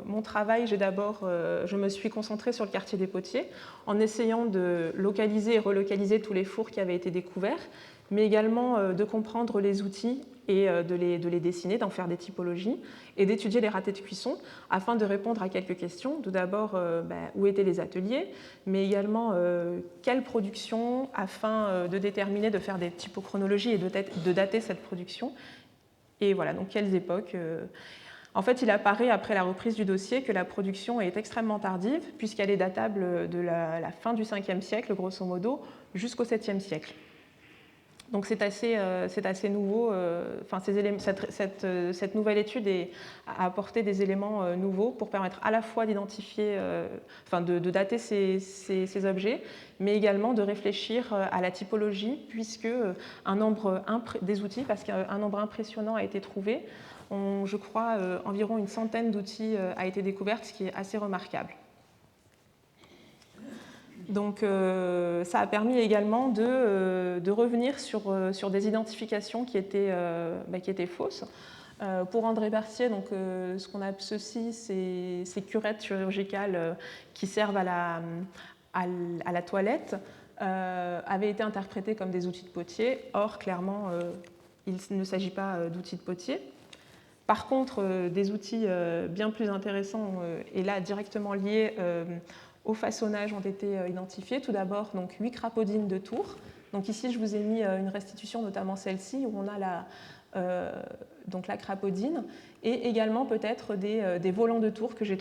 mon travail, je me suis concentrée sur le quartier des potiers, en essayant de localiser et relocaliser tous les fours qui avaient été découverts, mais également de comprendre les outils et de les dessiner, d'en faire des typologies, et d'étudier les ratés de cuisson afin de répondre à quelques questions. Tout d'abord, où étaient les ateliers, mais également quelle production, afin de déterminer, de faire des typochronologies et de dater cette production. Et voilà, donc quelles époques. En fait, il apparaît après la reprise du dossier que la production est extrêmement tardive, puisqu'elle est datable de la fin du 5e siècle, grosso modo, jusqu'au 7e siècle. Donc c'est assez nouveau. Cette nouvelle étude a apporté des éléments nouveaux pour permettre à la fois d'identifier, de dater ces objets, mais également de réfléchir à la typologie, puisque des outils, parce qu'un nombre impressionnant a été trouvé. Je crois environ une centaine d'outils a été découvert, ce qui est assez remarquable. Donc ça a permis également de revenir sur des identifications qui étaient fausses. Pour André Berthier, ce qu'on appelle ces curettes chirurgicales qui servent à la toilette avaient été interprétées comme des outils de potier. Or, clairement, il ne s'agit pas d'outils de potier. Par contre, des outils bien plus intéressants et là directement liés au façonnage ont été identifiés. Tout d'abord, 8 crapaudines de Tours. Donc ici, je vous ai mis une restitution, notamment celle-ci, où on a la crapaudine, et également peut-être des volants de Tours que j'ai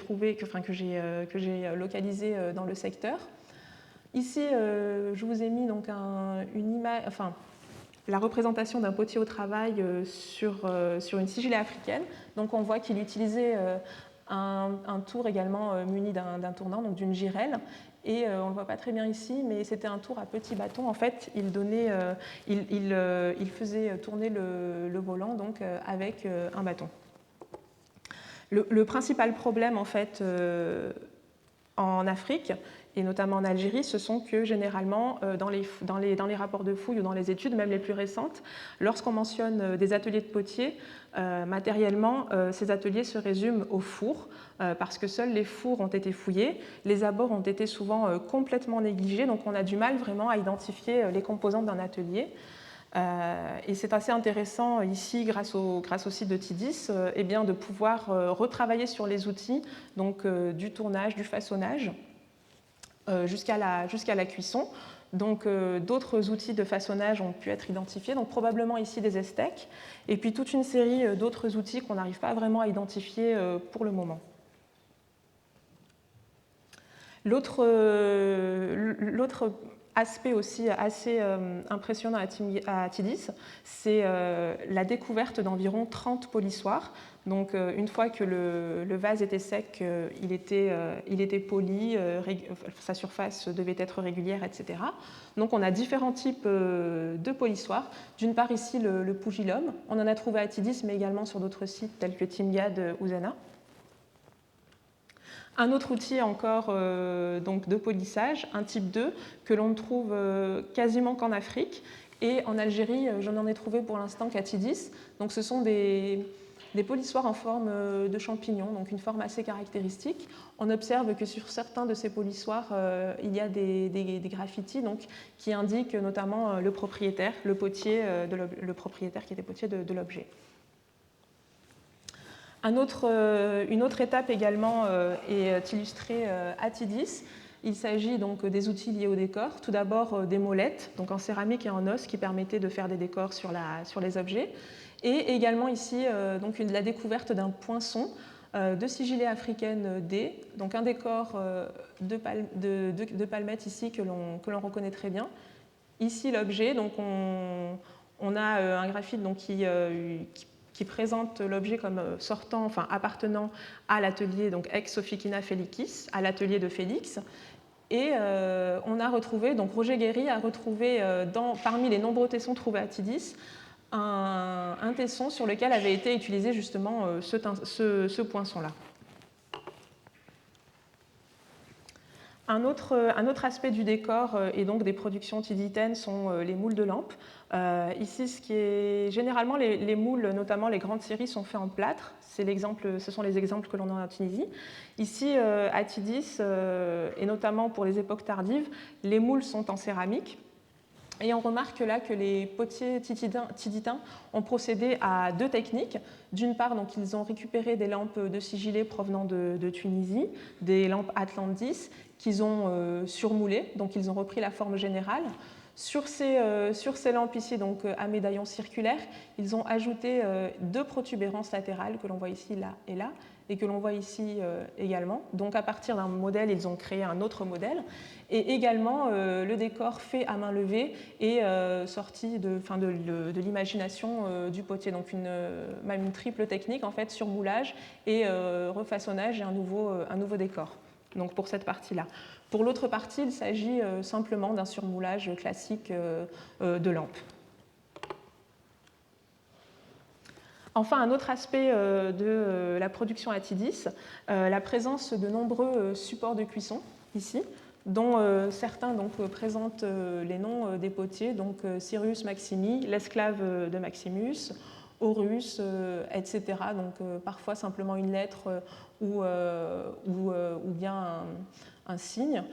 localisés dans le secteur. Ici, je vous ai mis une image, la représentation d'un potier au travail sur une sigillée africaine. Donc on voit qu'il utilisait un tour également muni d'un tournant, donc d'une girelle. Et on ne le voit pas très bien ici, mais c'était un tour à petit bâton. En fait, il faisait tourner le volant avec un bâton. Le principal problème, en fait, en Afrique, et notamment en Algérie, ce sont que généralement, dans les rapports de fouilles ou dans les études, même les plus récentes, lorsqu'on mentionne des ateliers de potiers, matériellement, ces ateliers se résument aux fours, parce que seuls les fours ont été fouillés. Les abords ont été souvent complètement négligés, donc on a du mal vraiment à identifier les composantes d'un atelier. Et c'est assez intéressant ici, grâce au site de Tidis, de pouvoir retravailler sur les outils, du tournage, du façonnage, jusqu'à la cuisson. Donc d'autres outils de façonnage ont pu être identifiés, donc probablement ici des estèques, et puis toute une série d'autres outils qu'on n'arrive pas vraiment à identifier pour le moment. L'autre aspect aussi assez impressionnant à Tidis, c'est la découverte d'environ 30 polissoirs. Donc une fois que le vase était sec, il était poli, sa surface devait être régulière, etc. Donc on a différents types de polissoirs. D'une part ici le Pugilum, on en a trouvé à Tidis mais également sur d'autres sites tels que Timgad ou Zana. Un autre outil encore donc de polissage, un type 2, que l'on ne trouve quasiment qu'en Afrique. Et en Algérie, je n'en ai trouvé pour l'instant qu'à Tidis. Donc ce sont des polissoirs en forme de champignon, donc une forme assez caractéristique. On observe que sur certains de ces polissoirs, il y a des graffitis donc, qui indiquent notamment le propriétaire, le propriétaire qui était potier de l'objet. Une autre étape également est illustrée à Tidis. Il s'agit donc des outils liés au décor. Tout d'abord des molettes, donc en céramique et en os, qui permettaient de faire des décors sur les objets. Et également ici donc la découverte d'un poinçon de sigillée africaine D, donc un décor de palmette ici que l'on reconnaît très bien. Ici l'objet, donc on a un graphite donc, qui présente l'objet comme appartenant à l'atelier donc ex Officina Felicis, à l'atelier de Félix. Et on a retrouvé, donc Roger Guéry a retrouvé parmi les nombreux tessons trouvés à Tidis, un tesson sur lequel avait été utilisé justement ce poinçon-là. Un autre aspect du décor et donc des productions tiditaines sont les moules de lampes. Ici, généralement, les moules, notamment les grandes séries, sont faits en plâtre. Ce sont les exemples que l'on a en Tunisie. Ici, à Tidis, et notamment pour les époques tardives, les moules sont en céramique. Et on remarque là que les potiers tiditains ont procédé à deux techniques. D'une part, donc, ils ont récupéré des lampes de sigillés provenant de Tunisie, des lampes Atlantis, qu'ils ont surmoulées, donc ils ont repris la forme générale. Sur ces lampes ici, donc à médaillon circulaire, ils ont ajouté deux protubérances latérales que l'on voit ici, là et là, et que l'on voit ici également. Donc à partir d'un modèle, ils ont créé un autre modèle. Et également, le décor fait à main levée est sorti de l'imagination du potier. Donc même une triple technique, en fait, surmoulage et refaçonnage et un nouveau décor. Donc pour cette partie-là. Pour l'autre partie, il s'agit simplement d'un surmoulage classique de lampe. Enfin, un autre aspect de la production à Tidis, la présence de nombreux supports de cuisson, ici, dont certains donc, présentent les noms des potiers, donc Cyrus Maximi, l'esclave de Maximus, Horus, etc. Donc parfois simplement une lettre ou bien un signe.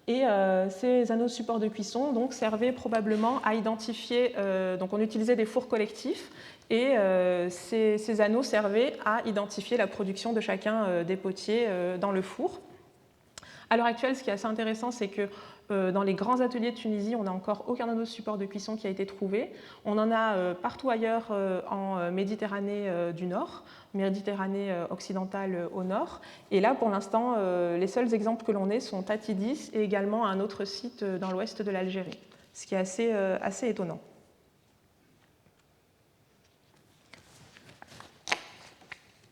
Et ces anneaux supports de cuisson donc, servaient probablement à identifier, donc on utilisait des fours collectifs, et ces anneaux servaient à identifier la production de chacun des potiers dans le four. À l'heure actuelle, ce qui est assez intéressant, c'est que dans les grands ateliers de Tunisie, on n'a encore aucun anneau support de cuisson qui a été trouvé. On en a partout ailleurs en Méditerranée du Nord, Méditerranée occidentale au nord. Et là, pour l'instant, les seuls exemples que l'on ait sont à Tidis et également à un autre site dans l'ouest de l'Algérie, ce qui est assez étonnant.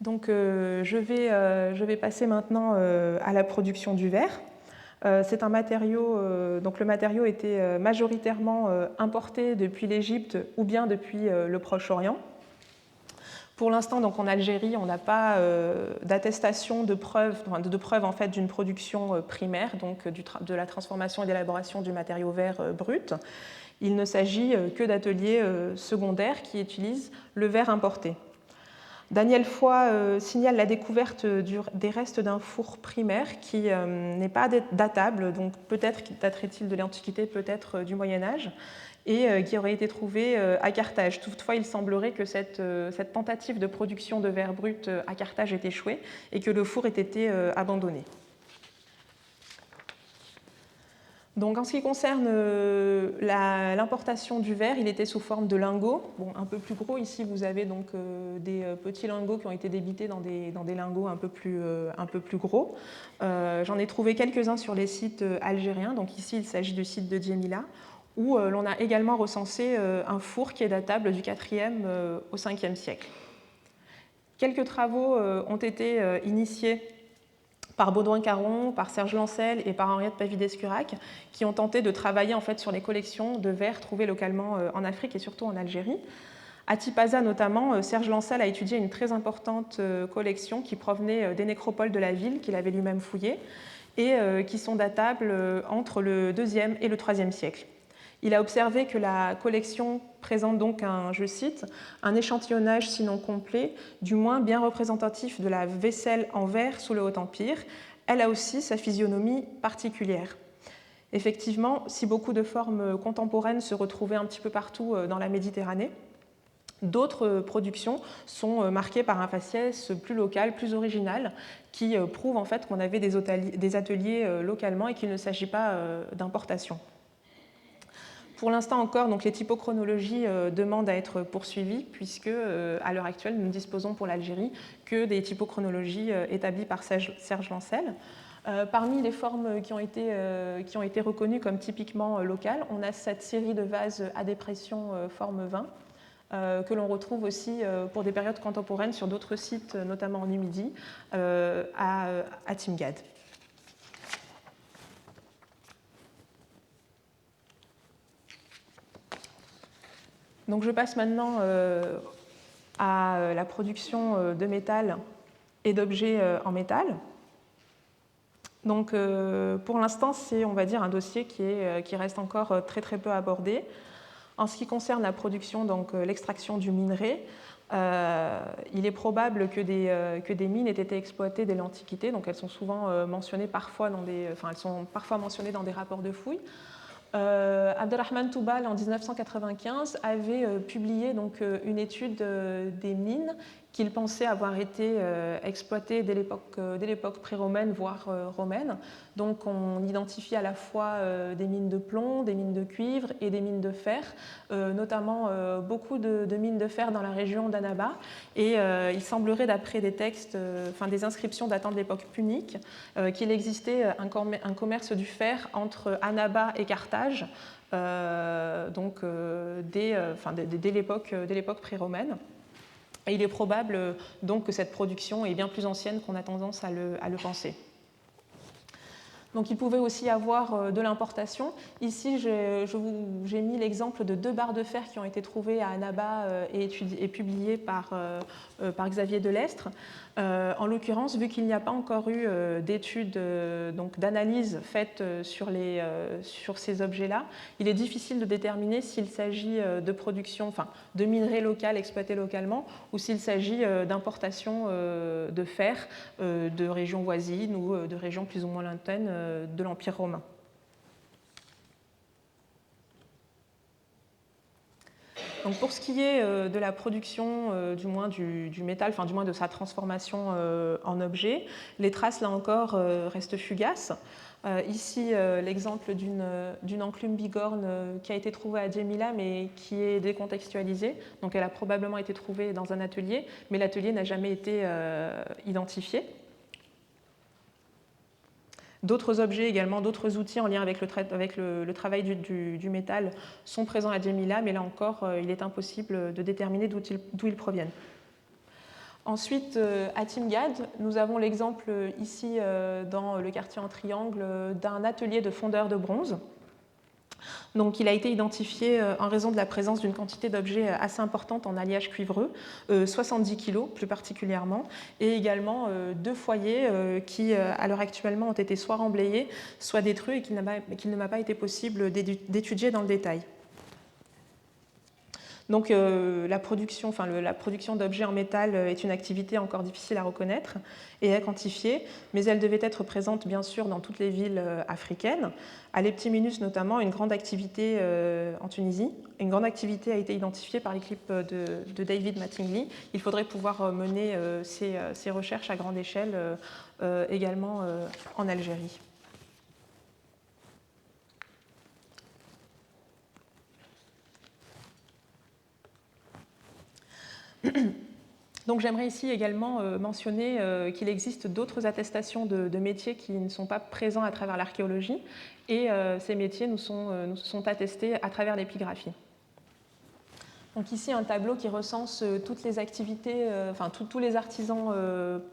Donc, je vais passer maintenant à la production du verre. C'est un matériau, donc le matériau était majoritairement importé depuis l'Égypte ou bien depuis le Proche-Orient. Pour l'instant, donc en Algérie, on n'a pas d'attestation de preuve en fait, d'une production primaire, donc de la transformation et d'élaboration du matériau verre brut. Il ne s'agit que d'ateliers secondaires qui utilisent le verre importé. Daniel Foy signale la découverte des restes d'un four primaire qui n'est pas datable, donc peut-être daterait-il de l'Antiquité, peut-être du Moyen-Âge, et qui aurait été trouvé à Carthage. Toutefois, il semblerait que cette tentative de production de verre brut à Carthage ait échoué et que le four ait été abandonné. Donc, en ce qui concerne l'importation du verre, il était sous forme de lingots. Bon, un peu plus gros, ici vous avez donc des petits lingots qui ont été débités dans des lingots un peu plus gros. J'en ai trouvé quelques-uns sur les sites algériens. Donc ici, il s'agit du site de Djemila, où l'on a également recensé un four qui est datable du 4e au 5e siècle. Quelques travaux ont été initiés par Baudouin Caron, par Serge Lancel et par Henriette Pavis-Descurac, qui ont tenté de travailler en fait sur les collections de verres trouvées localement en Afrique et surtout en Algérie. À Tipaza notamment, Serge Lancel a étudié une très importante collection qui provenait des nécropoles de la ville, qu'il avait lui-même fouillées, et qui sont datables entre le 2e et le 3e siècle. Il a observé que la collection présente donc je cite, un échantillonnage sinon complet, du moins bien représentatif de la vaisselle en verre sous le Haut-Empire. Elle a aussi sa physionomie particulière. Effectivement, si beaucoup de formes contemporaines se retrouvaient un petit peu partout dans la Méditerranée, d'autres productions sont marquées par un faciès plus local, plus original, qui prouve en fait qu'on avait des ateliers localement et qu'il ne s'agit pas d'importation. Pour l'instant encore, donc, les typochronologies demandent à être poursuivies puisque, à l'heure actuelle, nous ne disposons pour l'Algérie que des typochronologies établies par Serge Lancel. Parmi les formes qui ont été reconnues comme typiquement locales, on a cette série de vases à dépression forme 20 que l'on retrouve aussi pour des périodes contemporaines sur d'autres sites, notamment en Numidie, à Timgad. Donc je passe maintenant à la production de métal et d'objets en métal. Donc pour l'instant, c'est, on va dire, un dossier qui reste encore très très peu abordé. En ce qui concerne la production, donc l'extraction du minerai, il est probable que des mines aient été exploitées dès l'Antiquité. Donc elles sont souvent mentionnées parfois elles sont parfois mentionnées dans des rapports de fouilles. Abdelrahman Toubal, en 1995, avait publié donc, une étude des mines qu'il pensait avoir été exploitées dès l'époque pré-romaine, voire romaine. Donc on identifie à la fois des mines de plomb, des mines de cuivre et des mines de fer, notamment beaucoup de mines de fer dans la région d'Annaba. Et il semblerait, d'après des textes, des inscriptions datant de l'époque punique, qu'il existait un commerce du fer entre Annaba et Carthage, dès l'époque pré-romaine. Et il est probable donc que cette production est bien plus ancienne qu'on a tendance à le penser. Donc il pouvait aussi y avoir de l'importation. Ici, j'ai mis l'exemple de 2 barres de fer qui ont été trouvées à Annaba et publiées par Xavier Delestre. En l'occurrence, vu qu'il n'y a pas encore eu d'études, d'analyse faites sur ces objets-là, il est difficile de déterminer s'il s'agit de production, de minerais local exploité localement, ou s'il s'agit d'importation de fer de régions voisines ou de régions plus ou moins lointaines de l'Empire romain. Donc pour ce qui est de la production du métal, du moins de sa transformation en objet, les traces là encore restent fugaces. Ici l'exemple d'une enclume bigorne qui a été trouvée à Djemila mais qui est décontextualisée. Donc elle a probablement été trouvée dans un atelier, mais l'atelier n'a jamais été identifié. D'autres objets également, d'autres outils en lien avec le travail du métal sont présents à Djemila, mais là encore, il est impossible de déterminer d'où ils proviennent. Ensuite, à Timgad, nous avons l'exemple ici, dans le quartier en triangle, d'un atelier de fondeur de bronze. Donc, il a été identifié en raison de la présence d'une quantité d'objets assez importante en alliage cuivreux, 70 kg plus particulièrement, et également 2 foyers qui, à l'heure actuellement, ont été soit remblayés, soit détruits et qu'il ne m'a pas été possible d'étudier dans le détail. Donc la production d'objets en métal est une activité encore difficile à reconnaître et à quantifier, mais elle devait être présente bien sûr dans toutes les villes africaines. À Leptiminus notamment, une grande activité en Tunisie. Une grande activité a été identifiée par l'équipe de David Mattingly. Il faudrait pouvoir mener ces recherches à grande échelle également en Algérie. Donc j'aimerais ici également mentionner qu'il existe d'autres attestations de métiers qui ne sont pas présents à travers l'archéologie, et ces métiers nous sont attestés à travers l'épigraphie. Donc ici un tableau qui recense toutes les activités, tous les artisans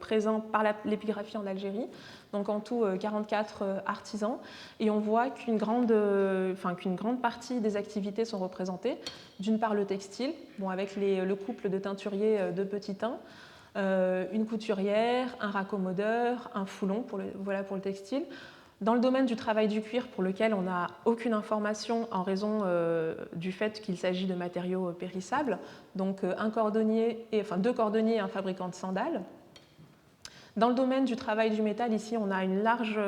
présents par l'épigraphie en Algérie. Donc en tout 44 artisans, et on voit qu'une grande partie des activités sont représentées. D'une part le textile, avec le couple de teinturiers de Petitin, une couturière, un raccommodeur, un foulon pour le textile. Dans le domaine du travail du cuir, pour lequel on n'a aucune information en raison du fait qu'il s'agit de matériaux périssables, donc deux cordonniers et un fabricant de sandales. Dans le domaine du travail du métal, ici, on a une large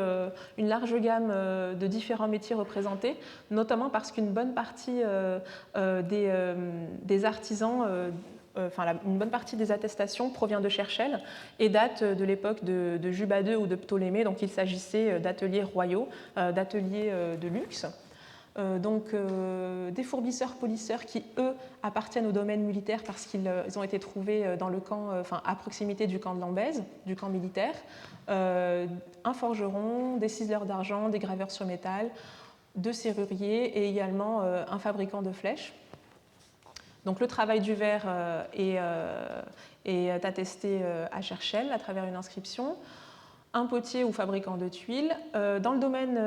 gamme de différents métiers représentés, notamment parce qu'une bonne partie des artisans, une bonne partie des attestations provient de Cherchel et date de l'époque de Juba II ou de Ptolémée, donc il s'agissait d'ateliers royaux, d'ateliers de luxe. Des fourbisseurs-polisseurs qui, eux, appartiennent au domaine militaire parce qu'ils ont été trouvés dans le camp, à proximité du camp de Lambèze, du camp militaire. Un forgeron, des ciseleurs d'argent, des graveurs sur métal, deux serruriers et également un fabricant de flèches. Donc le travail du verre est attesté à Cherchel à travers une inscription. Un potier ou fabricant de tuiles. Dans le domaine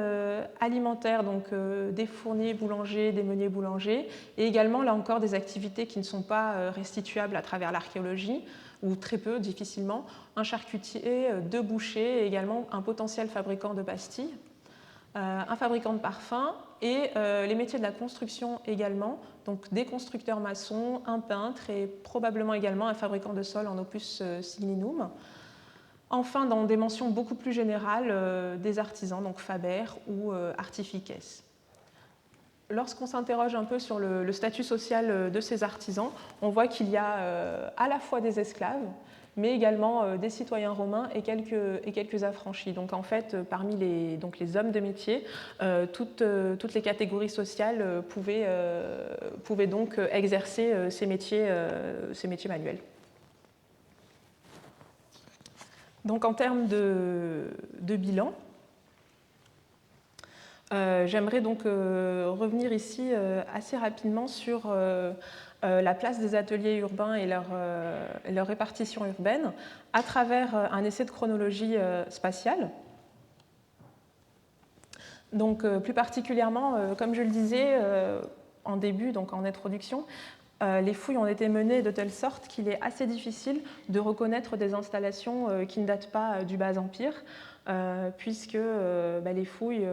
alimentaire, donc des fourniers boulangers, des meuniers boulangers, et également, là encore, des activités qui ne sont pas restituables à travers l'archéologie, ou très peu, difficilement. Un charcutier, deux bouchers, et également un potentiel fabricant de pastilles. Un fabricant de parfums, et les métiers de la construction également, donc des constructeurs maçons, un peintre, et probablement également un fabricant de sol en opus signinum. Enfin, dans des mentions beaucoup plus générales, des artisans, donc faber ou artifices. Lorsqu'on s'interroge un peu sur le statut social de ces artisans, on voit qu'il y a à la fois des esclaves, mais également des citoyens romains et quelques affranchis. Donc en fait, parmi les hommes de métier, toutes les catégories sociales pouvaient donc exercer ces métiers manuels. Donc en termes de bilan, j'aimerais donc revenir ici assez rapidement sur la place des ateliers urbains et leur répartition urbaine à travers un essai de chronologie spatiale. Donc plus particulièrement, comme je le disais en début, donc en introduction, les fouilles ont été menées de telle sorte qu'il est assez difficile de reconnaître des installations qui ne datent pas du Bas Empire, puisque les fouilles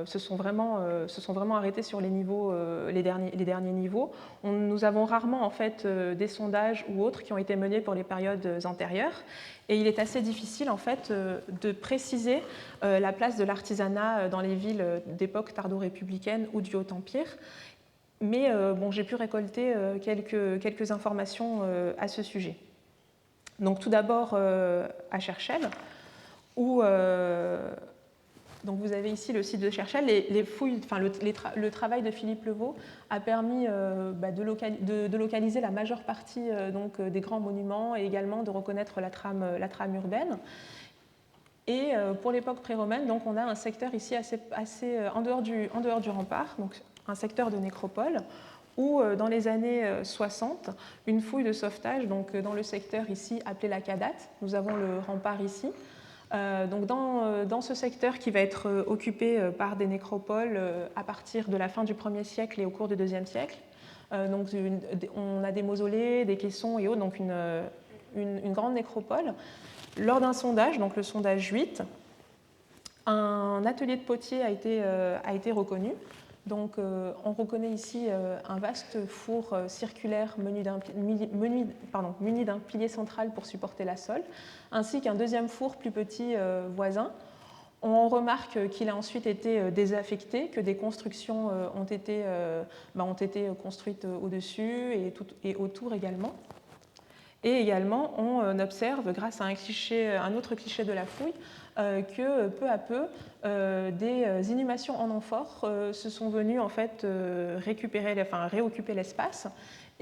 se sont vraiment arrêtées sur les derniers niveaux. Nous avons rarement en fait des sondages ou autres qui ont été menés pour les périodes antérieures, et il est assez difficile en fait de préciser la place de l'artisanat dans les villes d'époque tardo-républicaine ou du Haut-Empire. Mais j'ai pu récolter quelques informations à ce sujet. Donc tout d'abord à Cherchel, où donc vous avez ici le site de Cherchel. Les fouilles, le travail de Philippe Levaux a permis de localiser la majeure partie des grands monuments et également de reconnaître la trame urbaine. Et pour l'époque pré-romaine, donc on a un secteur ici assez en dehors du rempart, donc un secteur de nécropole, où dans les années 60, une fouille de sauvetage, donc dans le secteur ici appelé la Cadate, nous avons le rempart ici. Donc dans ce secteur qui va être occupé par des nécropoles à partir de la fin du 1er siècle et au cours du 2e siècle, donc on a des mausolées, des caissons et autres, donc une grande nécropole. Lors d'un sondage, donc le sondage 8, un atelier de potier a été reconnu. Donc, on reconnaît ici un vaste four circulaire muni d'un pilier central pour supporter la sole, ainsi qu'un deuxième four plus petit voisin. On remarque qu'il a ensuite été désaffecté, que des constructions ont été construites au-dessus et autour également. Et également, on observe, grâce à un autre cliché de la fouille, que peu à peu, des inhumations en amphore se sont venues en fait, réoccuper l'espace.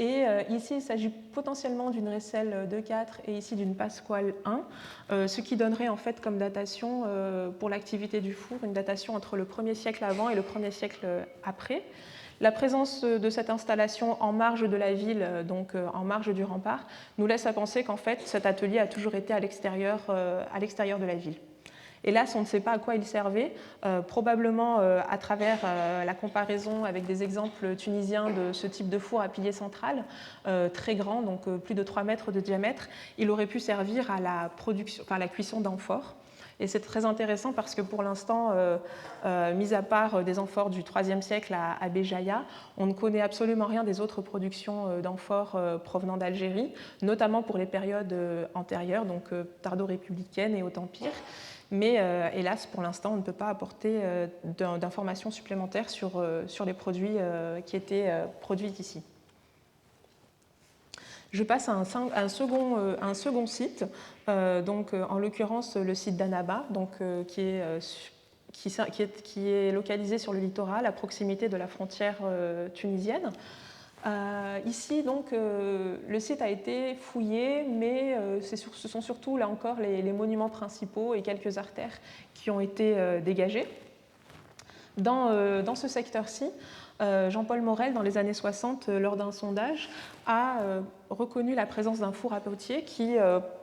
Et ici, il s'agit potentiellement d'une Ressel 2.4 et ici d'une Pasquale 1, ce qui donnerait en fait comme datation pour l'activité du four une datation entre le 1er siècle avant et le 1er siècle après. La présence de cette installation en marge de la ville, donc en marge du rempart, nous laisse à penser qu'en fait cet atelier a toujours été à l'extérieur de la ville. Hélas, on ne sait pas à quoi il servait, probablement à travers la comparaison avec des exemples tunisiens de ce type de four à pilier central, très grand, donc plus de 3 mètres de diamètre. Il aurait pu servir à la cuisson d'amphores. Et c'est très intéressant parce que pour l'instant, mis à part des amphores du IIIe siècle à Béjaïa, on ne connaît absolument rien des autres productions d'amphores provenant d'Algérie, notamment pour les périodes antérieures, donc tardo-républicaine et Haut Empire. Mais hélas, pour l'instant, on ne peut pas apporter d'informations supplémentaires sur les produits qui étaient produits ici. Je passe à un second site, donc, en l'occurrence le site d'Annaba, qui est localisé sur le littoral à proximité de la frontière tunisienne. Ici, donc, le site a été fouillé, mais ce sont surtout, là encore, les monuments principaux et quelques artères qui ont été dégagés. Dans ce secteur-ci, Jean-Paul Morel, dans les années 60, lors d'un sondage, a reconnu la présence d'un four à potier qui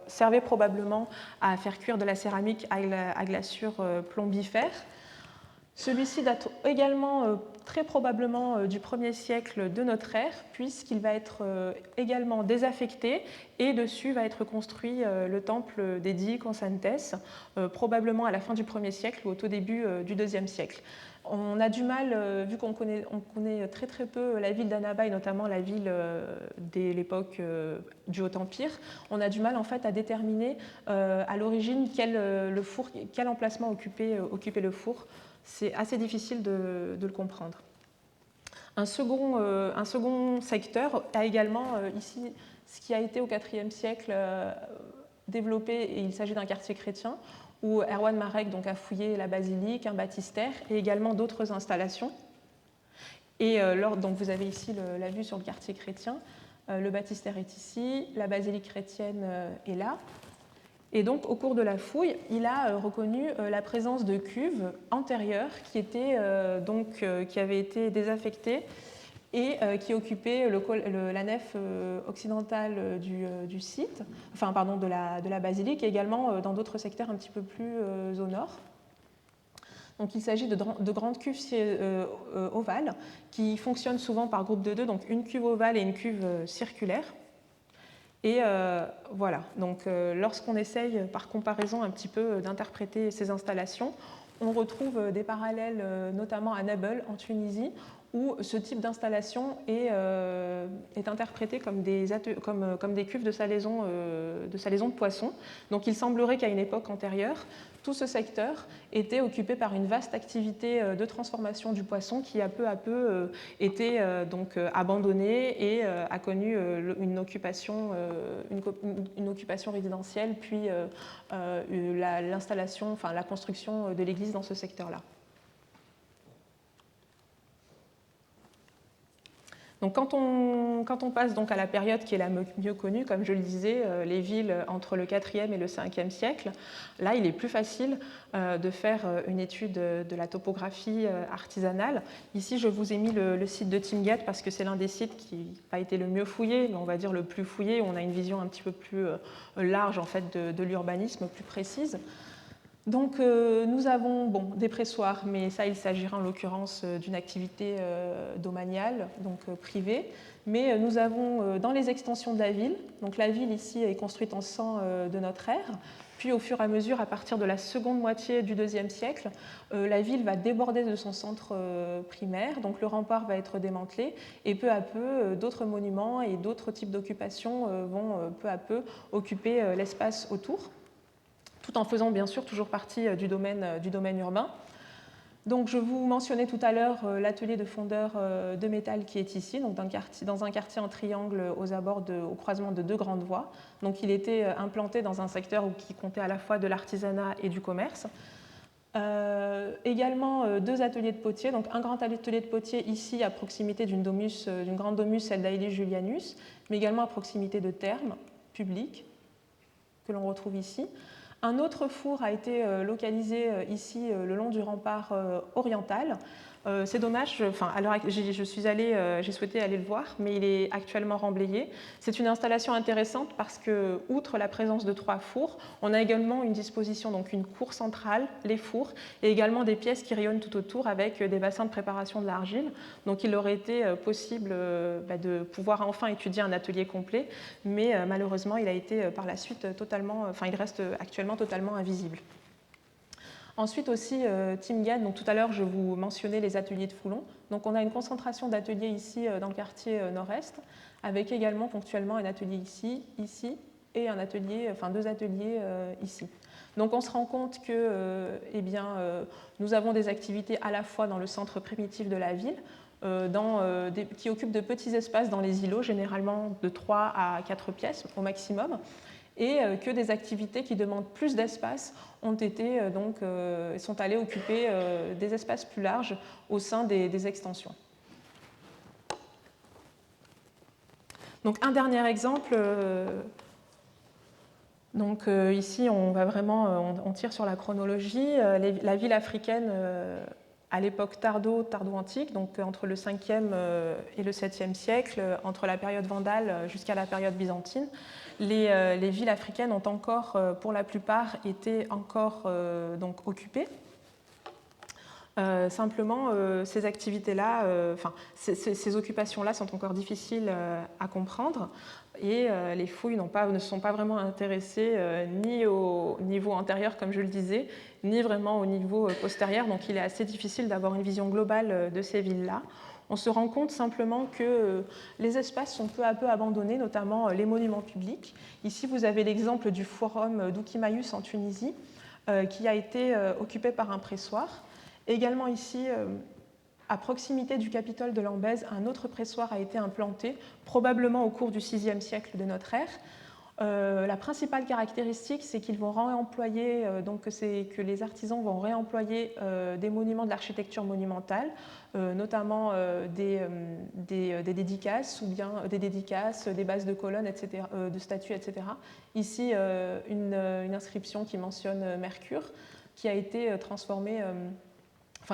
servait probablement à faire cuire de la céramique à glaçure plombifère. Celui-ci date également très probablement du 1er siècle de notre ère, puisqu'il va être également désaffecté et dessus va être construit le temple dédié Constantes, probablement à la fin du 1er siècle ou au tout début du 2e siècle. On a du mal, vu qu'on connaît très très peu la ville d'Annaba et notamment la ville de l'époque du Haut Empire, on a du mal en fait à déterminer à l'origine quel emplacement occupait le four. C'est assez difficile de le comprendre. Un second secteur a également ici ce qui a été au IVe siècle développé, et il s'agit d'un quartier chrétien, où Erwan Marek a fouillé la basilique, un baptistère et également d'autres installations. Et donc vous avez ici la vue sur le quartier chrétien. Le baptistère est ici, la basilique chrétienne est là. Et donc, au cours de la fouille, il a reconnu la présence de cuves antérieures qui avaient été désaffectées et qui occupaient la nef occidentale du site, de la basilique, et également dans d'autres secteurs un petit peu plus au nord. Donc, il s'agit de grandes cuves ovales qui fonctionnent souvent par groupe de deux, donc une cuve ovale et une cuve circulaire. Et voilà, donc lorsqu'on essaye par comparaison un petit peu d'interpréter ces installations, on retrouve des parallèles notamment à Nabeul en Tunisie, où ce type d'installation est interprété comme des cuves de salaison de poissons. Donc il semblerait qu'à une époque antérieure, tout ce secteur était occupé par une vaste activité de transformation du poisson qui a peu à peu été abandonnée et a connu une occupation résidentielle, puis l'installation, la construction de l'église dans ce secteur-là. Donc, quand on passe donc à la période qui est la mieux connue, comme je le disais, les villes entre le IVe et le Ve siècle, là, il est plus facile de faire une étude de la topographie artisanale. Ici, je vous ai mis le site de Timgad parce que c'est l'un des sites qui n'a pas été le mieux fouillé, mais on va dire le plus fouillé. On a une vision un petit peu plus large en fait, de l'urbanisme, plus précise. Donc nous avons des pressoirs, mais ça il s'agira en l'occurrence d'une activité domaniale, donc privée. Mais nous avons dans les extensions de la ville, donc la ville ici est construite en 100 de notre ère, puis au fur et à mesure, à partir de la seconde moitié du IIe siècle, la ville va déborder de son centre primaire, donc le rempart va être démantelé, et peu à peu, d'autres monuments et d'autres types d'occupations vont peu à peu occuper l'espace autour, tout en faisant bien sûr toujours partie du domaine urbain. Donc, je vous mentionnais tout à l'heure l'atelier de fondeur de métal qui est ici, donc dans un quartier en triangle au croisement de deux grandes voies. Donc, il était implanté dans un secteur qui comptait à la fois de l'artisanat et du commerce. Également 2 ateliers de potier, donc un grand atelier de potier ici à proximité d'une grande domus, celle d'Aelis Julianus, mais également à proximité de thermes publics que l'on retrouve ici. Un autre four a été localisé ici le long du rempart oriental. C'est dommage, j'ai souhaité aller le voir, mais il est actuellement remblayé. C'est une installation intéressante parce que, outre la présence de 3 fours, on a également une disposition, donc une cour centrale, les fours, et également des pièces qui rayonnent tout autour avec des bassins de préparation de l'argile. Donc il aurait été possible de pouvoir enfin étudier un atelier complet, mais malheureusement il a été par la suite il reste actuellement totalement invisible. Ensuite aussi, Timgad, donc tout à l'heure je vous mentionnais les ateliers de Foulon. Donc on a une concentration d'ateliers ici dans le quartier nord-est, avec également ponctuellement un atelier ici et un atelier, 2 ateliers ici. Donc on se rend compte que nous avons des activités à la fois dans le centre primitif de la ville, qui occupent de petits espaces dans les îlots, généralement de 3 à 4 pièces au maximum, et que des activités qui demandent plus d'espace sont allées occuper des espaces plus larges au sein des extensions. Donc un dernier exemple, ici on tire sur la chronologie. La ville africaine à l'époque tardo-antique, donc entre le 5e et le 7e siècle, entre la période vandale jusqu'à la période byzantine, les villes africaines ont encore, pour la plupart, été encore occupées. Simplement, ces activités-là, ces occupations-là sont encore difficiles à comprendre et les fouilles ne sont pas vraiment intéressées ni au niveau antérieur, comme je le disais, ni vraiment au niveau postérieur. Donc il est assez difficile d'avoir une vision globale de ces villes-là. On se rend compte simplement que les espaces sont peu à peu abandonnés, notamment les monuments publics. Ici, vous avez l'exemple du forum d'Oukimaïus en Tunisie, qui a été occupé par un pressoir. Également ici, à proximité du Capitole de Lambèse, un autre pressoir a été implanté, probablement au cours du VIe siècle de notre ère. La principale caractéristique, c'est qu'ils vont réemployer, que les artisans vont réemployer des monuments de l'architecture monumentale, notamment des dédicaces, ou bien des dédicaces, des bases de colonnes, etc., de statues, etc. Ici, une inscription qui mentionne Mercure, qui a été transformée,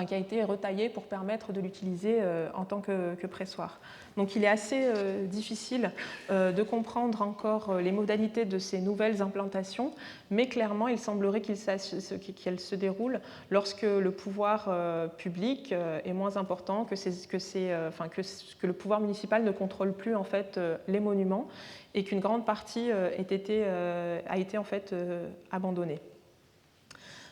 qui a été retaillée pour permettre de l'utiliser en tant que pressoir. Donc il est assez difficile de comprendre encore les modalités de ces nouvelles implantations, mais clairement il semblerait qu'elles se déroulent lorsque le pouvoir public est moins important, que le pouvoir municipal ne contrôle plus en fait les monuments et qu'une grande partie a été en fait abandonnée.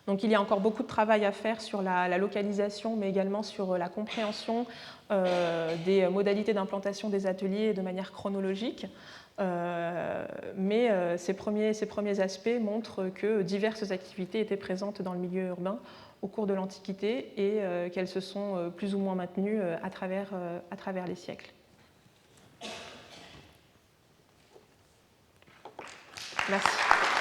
Donc il y a encore beaucoup de travail à faire sur la localisation, mais également sur la compréhension des modalités d'implantation des ateliers de manière chronologique. Mais ces premiers aspects montrent que diverses activités étaient présentes dans le milieu urbain au cours de l'Antiquité et qu'elles se sont plus ou moins maintenues à travers les siècles. Merci.